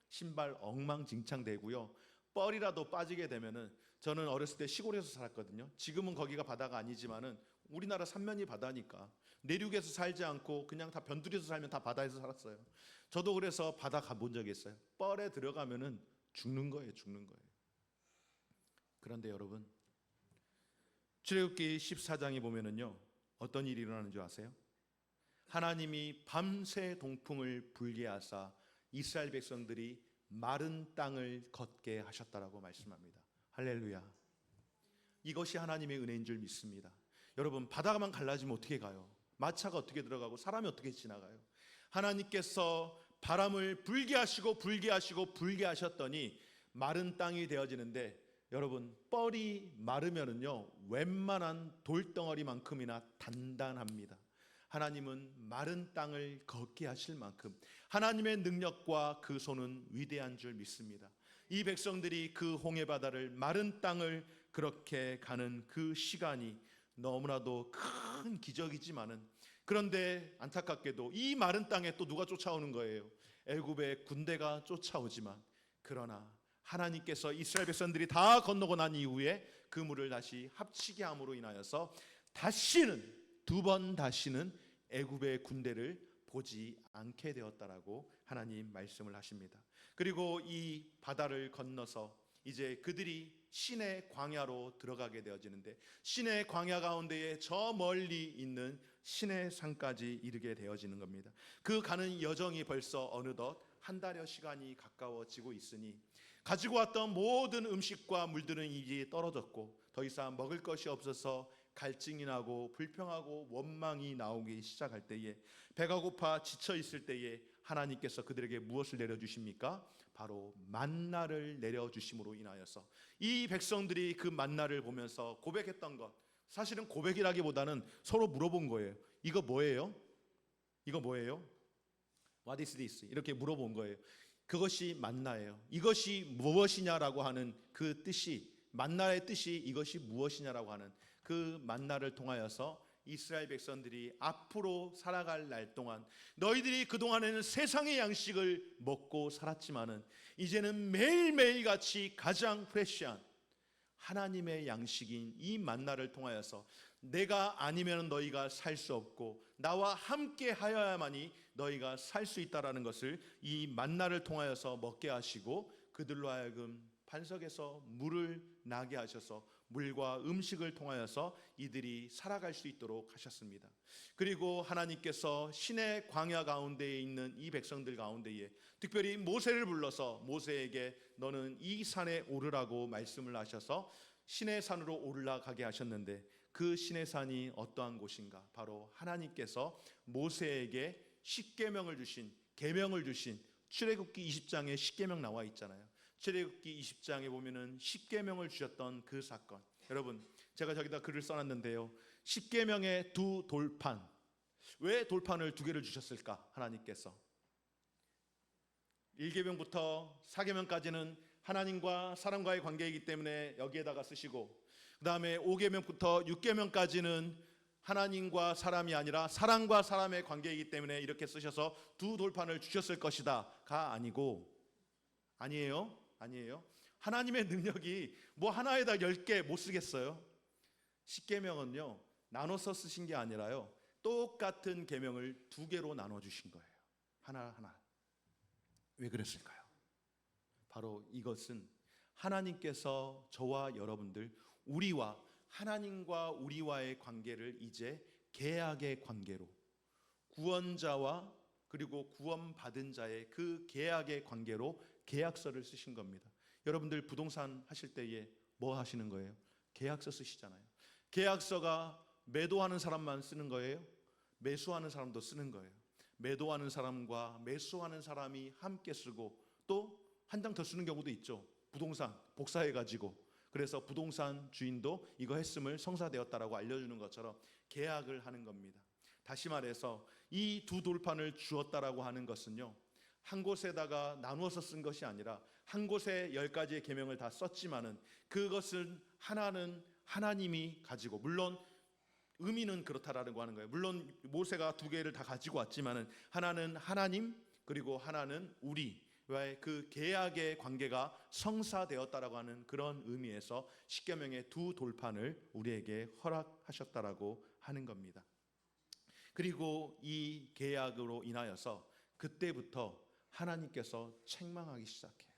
신발 엉망진창 되고요. 뻘이라도 빠지게 되면은, 저는 어렸을 때 시골에서 살았거든요. 지금은 거기가 바다가 아니지만은 우리나라 삼면이 바다니까 내륙에서 살지 않고 그냥 다 변두리에서 살면 다 바다에서 살았어요. 저도 그래서 바다 가본 적이 있어요. 뻘에 들어가면은 죽는 거예요. 그런데 여러분, 출애굽기 14장에 보면은요, 어떤 일이 일어나는 줄 아세요? 하나님이 밤새 동풍을 불게 하사 이스라엘 백성들이 마른 땅을 걷게 하셨다라고 말씀합니다. 할렐루야. 이것이 하나님의 은혜인 줄 믿습니다. 여러분, 바다만 갈라지면 어떻게 가요? 마차가 어떻게 들어가고 사람이 어떻게 지나가요? 하나님께서 바람을 불게 하시고 불게 하시고 불게 하셨더니 마른 땅이 되어지는데, 여러분 뻘이 마르면은요 웬만한 돌덩어리만큼이나 단단합니다. 하나님은 마른 땅을 걷게 하실 만큼 하나님의 능력과 그 손은 위대한 줄 믿습니다. 이 백성들이 그 홍해 바다를, 마른 땅을 그렇게 가는 그 시간이 너무나도 큰 기적이지만은, 그런데 안타깝게도 이 마른 땅에 또 누가 쫓아오는 거예요? 애굽의 군대가 쫓아오지만, 그러나 하나님께서 이스라엘 백성들이 다 건너고 난 이후에 그 물을 다시 합치게 함으로 인하여서 다시는, 두 번 다시는 애굽의 군대를 보지 않게 되었다라고 하나님 말씀을 하십니다. 그리고 이 바다를 건너서 이제 그들이 신의 광야로 들어가게 되어지는데, 신의 광야 가운데에 저 멀리 있는 신의 산까지 이르게 되어지는 겁니다. 그 가는 여정이 벌써 어느덧 한 달여 시간이 가까워지고 있으니 가지고 왔던 모든 음식과 물들은 이제 떨어졌고 더 이상 먹을 것이 없어서 갈증이 나고 불평하고 원망이 나오기 시작할 때에, 배가 고파 지쳐 있을 때에 하나님께서 그들에게 무엇을 내려주십니까? 바로 만나를 내려주심으로 인하여서 이 백성들이 그 만나를 보면서 고백했던 것, 사실은 고백이라기보다는 서로 물어본 거예요. 이거 뭐예요? 이거 뭐예요? What is this? 이렇게 물어본 거예요. 그것이 만나예요. 이것이 무엇이냐라고 하는 그 뜻이, 만나의 뜻이 이것이 무엇이냐라고 하는 그 만나를 통하여서 이스라엘 백성들이 앞으로 살아갈 날 동안, 너희들이 그동안에는 세상의 양식을 먹고 살았지만은 이제는 매일매일 같이 가장 프레시한 하나님의 양식인 이 만나를 통하여서 내가 아니면 너희가 살 수 없고 나와 함께 하여야만이 너희가 살 수 있다라는 것을 이 만나를 통하여서 먹게 하시고, 그들로 하여금 반석에서 물을 나게 하셔서 물과 음식을 통하여서 이들이 살아갈 수 있도록 하셨습니다. 그리고 하나님께서 신의 광야 가운데에 있는 이 백성들 가운데에 특별히 모세를 불러서 모세에게 너는 이 산에 오르라고 말씀을 하셔서 신의 산으로 올라가게 하셨는데, 그 신의 산이 어떠한 곳인가? 바로 하나님께서 모세에게 십계명을 주신, 계명을 주신, 출애굽기 20장에 십계명 나와 있잖아요. 출애굽기 20장에 보면은 십계명을 주셨던 그 사건, 여러분 제가 저기다 글을 써놨는데요. 십계명의 두 돌판, 왜 돌판을 두 개를 주셨을까? 하나님께서 1계명부터 4계명까지는 하나님과 사람과의 관계이기 때문에 여기에다가 쓰시고, 그 다음에 5계명부터 6계명까지는 하나님과 사람이 아니라 사람과 사람의 관계이기 때문에 이렇게 쓰셔서 두 돌판을 주셨을 것이다가 아니고, 아니에요. 하나님의 능력이 뭐 하나에다 10개 못 쓰겠어요? 십계명은요 나눠서 쓰신 게 아니라요, 똑같은 계명을 두 개로 나눠 주신 거예요. 하나하나. 왜 그랬을까요? 바로 이것은 하나님께서 저와 여러분들, 우리와 하나님과 우리와의 관계를 이제 계약의 관계로, 구원자와 그리고 구원받은 자의 그 계약의 관계로 계약서를 쓰신 겁니다. 여러분들 부동산 하실 때에 뭐 하시는 거예요? 계약서 쓰시잖아요. 계약서가 매도하는 사람만 쓰는 거예요? 매수하는 사람도 쓰는 거예요. 매도하는 사람과 매수하는 사람이 함께 쓰고 또 한 장 더 쓰는 경우도 있죠. 부동산 복사해 가지고, 그래서 부동산 주인도 이거 했음을 성사되었다라고 알려주는 것처럼 계약을 하는 겁니다. 다시 말해서 이 두 돌판을 주었다라고 하는 것은요, 한 곳에다가 나누어서 쓴 것이 아니라 한 곳에 10가지의 계명을 다 썼지만은 그것은 하나는 하나님이 가지고, 물론 의미는 그렇다라고 하는 거예요. 물론 모세가 두 개를 다 가지고 왔지만은 하나는 하나님, 그리고 하나는 우리와의 그 계약의 관계가 성사되었다라고 하는 그런 의미에서 십계명의 두 돌판을 우리에게 허락하셨다라고 하는 겁니다. 그리고 이 계약으로 인하여서 그때부터 하나님께서 책망하기 시작해요.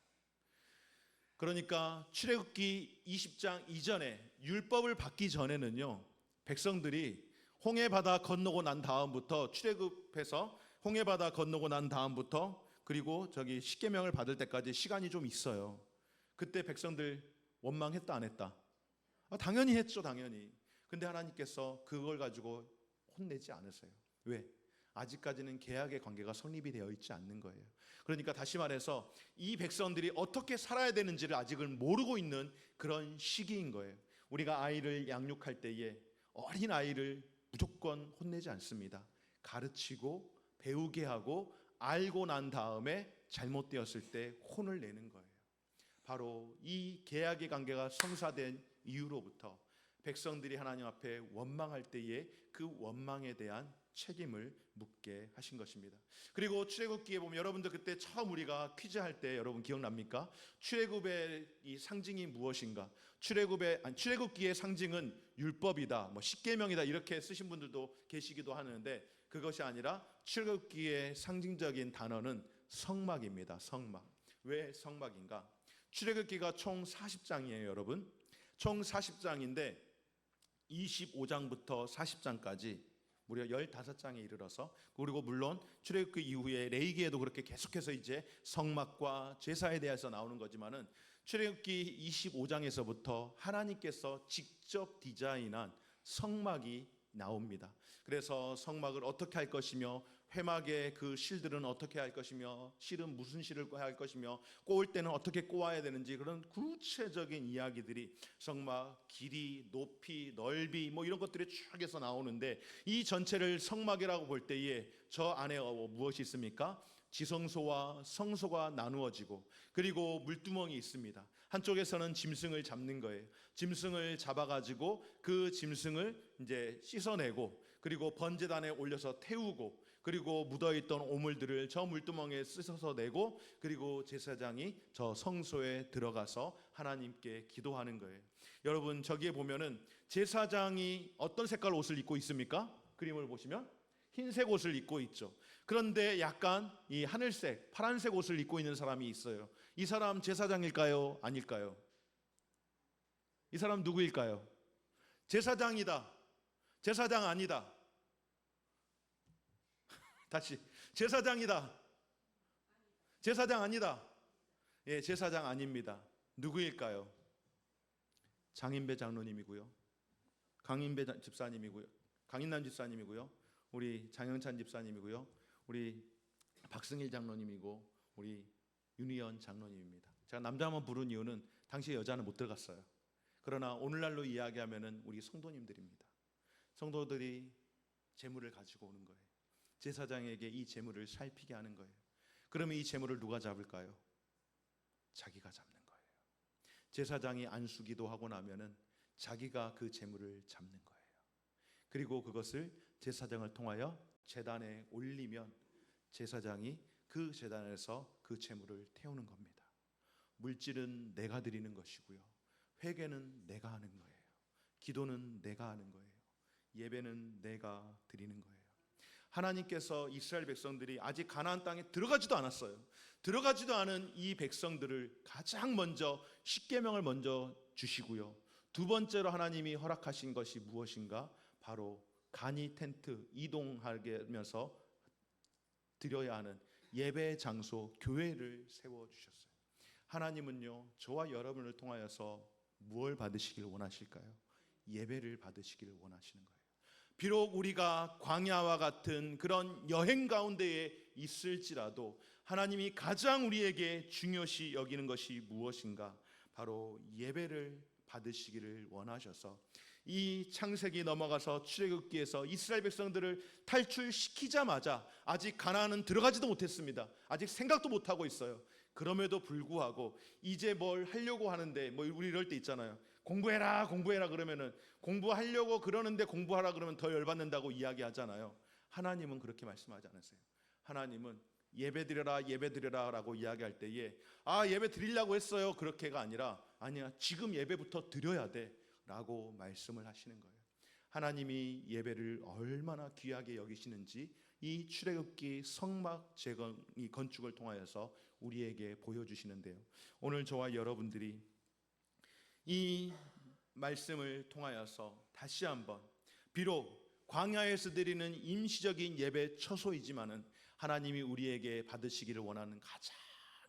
그러니까 출애굽기 20장 이전에, 율법을 받기 전에는요, 백성들이 홍해 바다 건너고 난 다음부터, 출애굽해서 홍해 바다 건너고 난 다음부터 그리고 저기 십계명을 받을 때까지 시간이 좀 있어요. 그때 백성들 원망했다 안 했다? 당연히 했죠, 당연히. 근데 하나님께서 그걸 가지고 혼내지 않으세요. 왜? 아직까지는 계약의 관계가 성립이 되어 있지 않는 거예요. 그러니까 다시 말해서 이 백성들이 어떻게 살아야 되는지를 아직은 모르고 있는 그런 시기인 거예요. 우리가 아이를 양육할 때에 어린 아이를 무조건 혼내지 않습니다. 가르치고 배우게 하고 알고 난 다음에 잘못되었을 때 혼을 내는 거예요. 바로 이 계약의 관계가 성사된 이후로부터 백성들이 하나님 앞에 원망할 때에 그 원망에 대한 책임을 묻게 하신 것입니다. 그리고 출애굽기에 보면 여러분들 그때 처음 우리가 퀴즈할 때 여러분 기억납니까? 출애굽의 이 상징이 무엇인가? 출애굽기의 상징은 율법이다, 뭐 십계명이다 이렇게 쓰신 분들도 계시기도 하는데 그것이 아니라 출애굽기의 상징적인 단어는 성막입니다. 성막. 왜 성막인가? 출애굽기가 총 40장이에요, 여러분. 총 40장인데 25장부터 40장까지 무려 15장에 이르러서, 그리고 물론 출애굽기 이후에 레위기에도 그렇게 계속해서 이제 성막과 제사에 대해서 나오는 거지만은 출애굽기 25장에서부터 하나님께서 직접 디자인한 성막이 나옵니다. 그래서 성막을 어떻게 할 것이며, 회막의 그 실들은 어떻게 할 것이며, 실은 무슨 실을 할 것이며, 꼬을 때는 어떻게 꼬아야 되는지, 그런 구체적인 이야기들이 성막 길이, 높이, 넓이 뭐 이런 것들이 쭉 해서 나오는데, 이 전체를 성막이라고 볼 때에 저 안에 무엇이 있습니까? 지성소와 성소가 나누어지고, 그리고 물두멍이 있습니다. 한쪽에서는 짐승을 잡는 거예요. 짐승을 잡아가지고 그 짐승을 이제 씻어내고, 그리고 번제단에 올려서 태우고, 그리고 묻어있던 오물들을 저 물두멍에 씻어서 내고, 그리고 제사장이 저 성소에 들어가서 하나님께 기도하는 거예요. 여러분 저기에 보면은 제사장이 어떤 색깔 옷을 입고 있습니까? 그림을 보시면 흰색 옷을 입고 있죠. 그런데 약간 이 하늘색, 파란색 옷을 입고 있는 사람이 있어요. 이 사람 제사장일까요? 아닐까요? 이 사람 누구일까요? 제사장이다. 제사장 아니다. 다시, 제사장이다. 제사장 아니다. 예, 제사장 아닙니다. 누구일까요? 장인배 장로님이고요, 강인배 집사님이고요, 강인남 집사님이고요, 우리 장영찬 집사님이고요, 우리 박승일 장로님이고, 우리 윤희연 장로님입니다. 제가 남자만 부른 이유는 당시 여자는 못 들어갔어요. 그러나 오늘날로 이야기하면은 우리 성도님들입니다. 성도들이 재물을 가지고 오는 거예요. 제사장에게 이 재물을 살피게 하는 거예요. 그러면 이 재물을 누가 잡을까요? 자기가 잡는 거예요. 제사장이 안수기도 하고 나면은 자기가 그 재물을 잡는 거예요. 그리고 그것을 제사장을 통하여 제단에 올리면 제사장이 그 제단에서 그 재물을 태우는 겁니다. 물질은 내가 드리는 것이고요, 회개는 내가 하는 거예요, 기도는 내가 하는 거예요, 예배는 내가 드리는 거예요. 하나님께서 이스라엘 백성들이 아직 가나안 땅에 들어가지도 않았어요. 들어가지도 않은 이 백성들을 가장 먼저 십계명을 먼저 주시고요, 두 번째로 하나님이 허락하신 것이 무엇인가? 바로 간이 텐트 이동하게 하면서 드려야 하는 예배 장소 교회를 세워주셨어요. 하나님은요 저와 여러분을 통하여서 무엇을 받으시길 원하실까요? 예배를 받으시기를 원하시는 거예요. 비록 우리가 광야와 같은 그런 여행 가운데에 있을지라도 하나님이 가장 우리에게 중요시 여기는 것이 무엇인가? 바로 예배를 받으시기를 원하셔서 이 창세기 넘어가서 출애굽기에서 이스라엘 백성들을 탈출시키자마자 아직 가나안은 들어가지도 못했습니다. 아직 생각도 못하고 있어요. 그럼에도 불구하고 이제 뭘 하려고 하는데, 뭐 우리 이럴 때 있잖아요. 공부해라 공부해라 그러면은, 공부하려고 그러는데 공부하라 그러면 더 열받는다고 이야기하잖아요. 하나님은 그렇게 말씀하지 않으세요. 하나님은 예배드려라 예배드려라 라고 이야기할 때에 예배 드리려고 했어요 그렇게가 아니라, 아니야 지금 예배부터 드려야 돼 라고 말씀을 하시는 거예요. 하나님이 예배를 얼마나 귀하게 여기시는지 이 출애굽기 성막 재건이 건축을 통하여서 우리에게 보여주시는데요, 오늘 저와 여러분들이 이 말씀을 통하여서 다시 한번, 비록 광야에서 드리는 임시적인 예배 처소이지만은 하나님이 우리에게 받으시기를 원하는 가장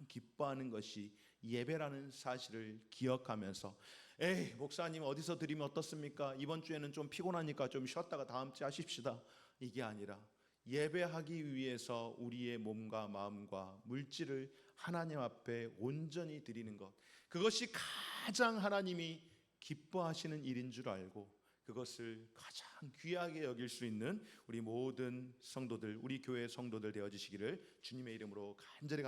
기뻐하는 것이 예배라는 사실을 기억하면서, 에이 목사님 어디서 드리면 어떻습니까? 이번 주에는 좀 피곤하니까 좀 쉬었다가 다음 주에 하십시다, 이게 아니라 예배하기 위해서 우리의 몸과 마음과 물질을 하나님 앞에 온전히 드리는 것, 그것이 가장 하나님이 기뻐하시는 일인 줄 알고 그것을 가장 귀하게 여길 수 있는 우리 모든 성도들, 우리 교회 성도들 되어지시기를 주님의 이름으로 간절히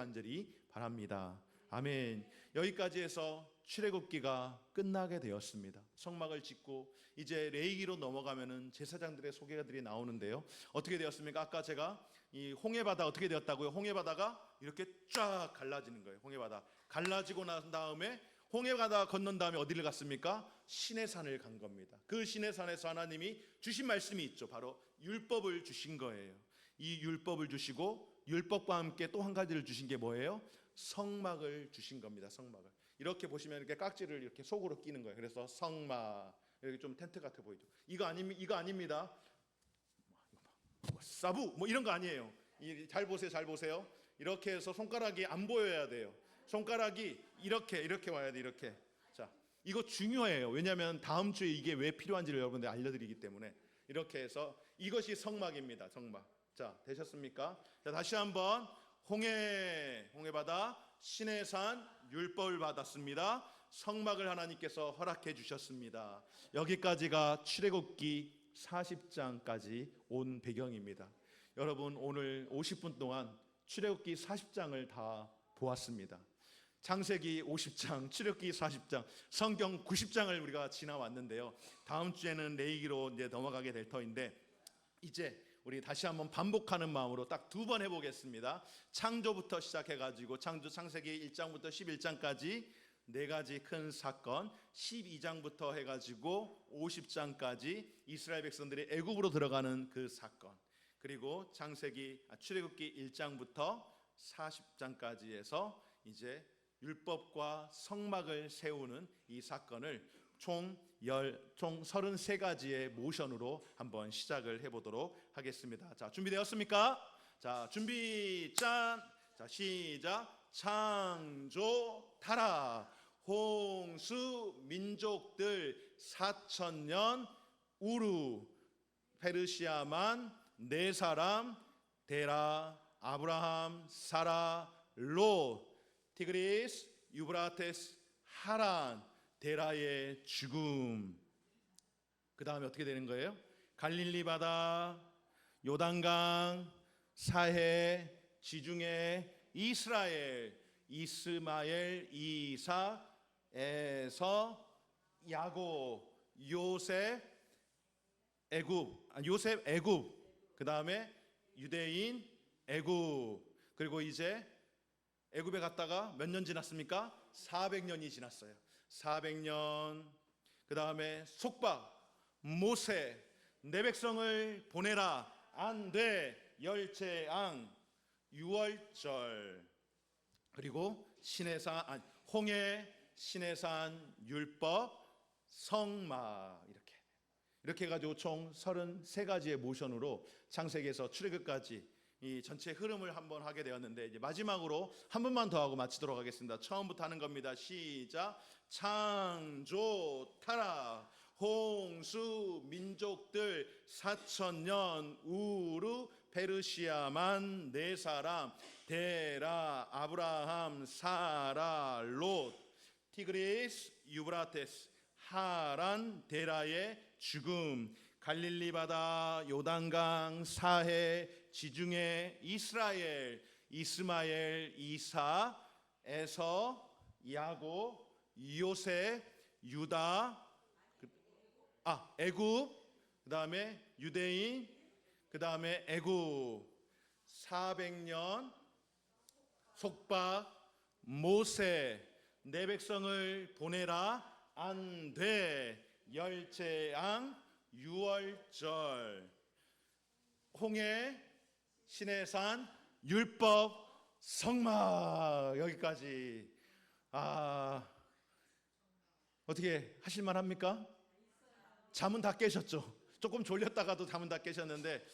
바랍니다. 아멘. 여기까지 해서 출애굽기가 끝나게 되었습니다. 성막을 짓고 이제 레위기로 넘어가면은 제사장들의 소개들이 나오는데요. 어떻게 되었습니까? 아까 제가 이 홍해바다 어떻게 되었다고요? 홍해바다가 이렇게 쫙 갈라지는 거예요. 홍해바다 갈라지고 난 다음에 홍해바다 건넌 다음에 어디를 갔습니까? 시내산을 간 겁니다. 그 시내산에서 하나님이 주신 말씀이 있죠. 바로 율법을 주신 거예요. 이 율법을 주시고 율법과 함께 또 한 가지를 주신 게 뭐예요? 성막을 주신 겁니다. 성막을 이렇게 보시면 이렇게 깍지를 이렇게 속으로 끼는 거예요. 그래서 성막, 여기 좀 텐트 같아 보이죠? 이거 아닙니다. 사부 뭐 이런 거 아니에요. 잘 보세요, 잘 보세요. 이렇게 해서 손가락이 안 보여야 돼요. 손가락이 이렇게 와야 돼. 이렇게. 자, 이거 중요해요. 왜냐하면 다음 주에 이게 왜 필요한지를 여러분들 알려드리기 때문에. 이렇게 해서 이것이 성막입니다. 성막. 자, 되셨습니까? 자, 다시 한번 홍해바다 시내산 율법을 받았습니다. 성막을 하나님께서 허락해 주셨습니다. 여기까지가 출애굽기 40장까지 온 배경입니다. 여러분 오늘 50분 동안 출애굽기 40장을 다 보았습니다. 창세기 50장, 출애굽기 40장, 성경 90장을 우리가 지나왔는데요. 다음 주에는 레위기로 이제 넘어가게 될 터인데 이제 우리 다시 한번 반복하는 마음으로 딱 두 번 해보겠습니다. 창조부터 시작해가지고 창세기 1장부터 11장까지 네 가지 큰 사건, 12장부터 해가지고 50장까지 이스라엘 백성들이 애굽으로 들어가는 그 사건, 그리고 출애굽기 1장부터 40장까지 해서 이제 율법과 성막을 세우는 이 사건을 총 33가지의 모션으로 한번 시작을 해보도록 하겠습니다. 자, 준비되었습니까? 자, 준비 짠! 자, 시작! 창조 타락, 홍수 민족들 4,000년 우루, 페르시아만 4사람, 데라, 아브라함, 사라, 롯, 티그리스, 유브라테스, 하란, 데라의 죽음. 그 다음에 어떻게 되는 거예요? 갈릴리 바다, 요단강, 사해, 지중해, 이스라엘, 이스마엘, 이삭, 에서, 야곱, 요셉, 애굽, 그 다음에 유대인, 애굽. 그리고 이제 애굽에 갔다가 몇 년 지났습니까? 400년이 지났어요. 400년. 그 다음에 속박, 모세, 내 백성을 보내라, 안 돼, 열재앙, 유월절, 그리고 홍해, 시내산, 율법, 성막, 이렇게 해가지고 총 33가지의 모션으로 창세기에서 출애굽까지 이 전체 흐름을 한번 하게 되었는데, 이제 마지막으로 한 번만 더 하고 마치도록 하겠습니다. 처음부터 하는 겁니다. 시작. 창조 타락, 홍수 민족들 4,000년 우루, 페르시아만 4사람, 데라, 아브라함, 사라, 롯, 티그리스, 유브라테스, 하란, 데라의 죽음, 갈릴리 바다, 요단강, 사해, 지중해, 이스라엘, 이스마엘, 이사, 에서, 야곱, 요셉, 유다, 애굽, 그 다음에 유대인, 그 다음에 애굽. 400년 속박, 모세, 내 백성을 보내라, 안 돼, 열재앙, 유월절, 홍해, 시내산, 율법, 성막. 여기까지. 어떻게 하실만 합니까? 잠은 다 깨셨죠? 조금 졸렸다가도 잠은 다 깨셨는데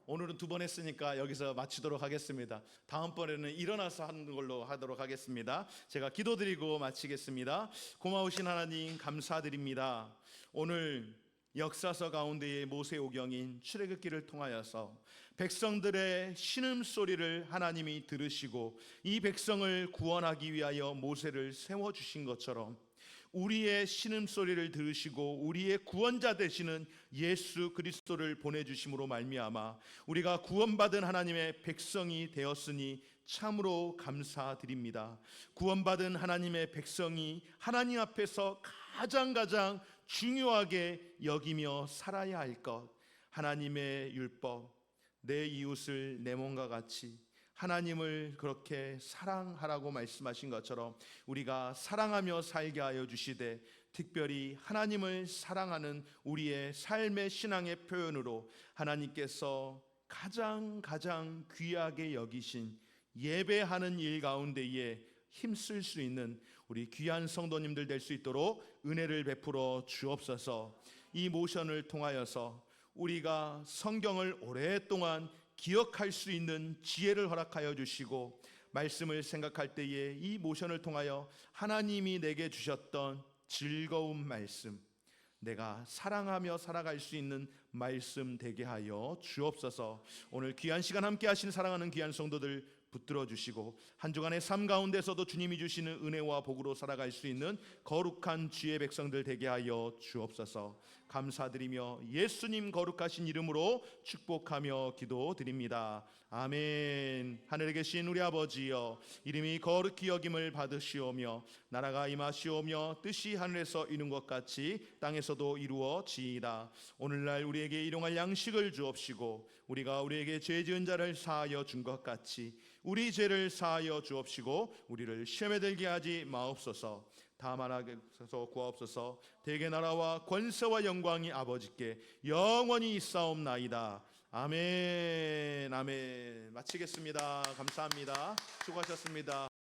오늘은 2번 했으니까 여기서 마치도록 하겠습니다. 다음번에는 일어나서 하는 걸로 하도록 하겠습니다. 제가 기도드리고 마치겠습니다. 고마우신 하나님 감사드립니다. 오늘 역사서 가운데의 모세오경인 출애굽기를 통하여서 백성들의 신음소리를 하나님이 들으시고 이 백성을 구원하기 위하여 모세를 세워주신 것처럼 우리의 신음소리를 들으시고 우리의 구원자 되시는 예수 그리스도를 보내주심으로 말미암아 우리가 구원받은 하나님의 백성이 되었으니 참으로 감사드립니다. 구원받은 하나님의 백성이 하나님 앞에서 가장 중요하게 여기며 살아야 할 것, 하나님의 율법, 내 이웃을 내 몸과 같이 하나님을 그렇게 사랑하라고 말씀하신 것처럼 우리가 사랑하며 살게 하여 주시되, 특별히 하나님을 사랑하는 우리의 삶의 신앙의 표현으로 하나님께서 가장 귀하게 여기신 예배하는 일 가운데에 힘쓸 수 있는 우리 귀한 성도님들 될 수 있도록 은혜를 베풀어 주옵소서. 이 모션을 통하여서 우리가 성경을 오랫동안 기억할 수 있는 지혜를 허락하여 주시고, 말씀을 생각할 때에 이 모션을 통하여 하나님이 내게 주셨던 즐거운 말씀, 내가 사랑하며 살아갈 수 있는 말씀 되게 하여 주옵소서. 오늘 귀한 시간 함께 하신 사랑하는 귀한 성도들 붙들어 주시고, 한 주간의 삶 가운데서도 주님이 주시는 은혜와 복으로 살아갈 수 있는 거룩한 주의 백성들 되게 하여 주옵소서. 감사드리며 예수님 거룩하신 이름으로 축복하며 기도드립니다. 아멘. 하늘에 계신 우리 아버지여, 이름이 거룩히 여김을 받으시오며 나라가 임하시오며 뜻이 하늘에서 이룬 것 같이 땅에서도 이루어지이다. 오늘날 우리에게 일용할 양식을 주옵시고, 우리가 우리에게 죄 지은 자를 사하여 준 것 같이 우리 죄를 사하여 주옵시고, 우리를 시험에 들게 하지 마옵소서. 다만 하소서 구하옵소서. 대개 나라와 권세와 영광이 아버지께 영원히 있사옵나이다. 아멘. 아멘. 마치겠습니다. 감사합니다. 수고하셨습니다.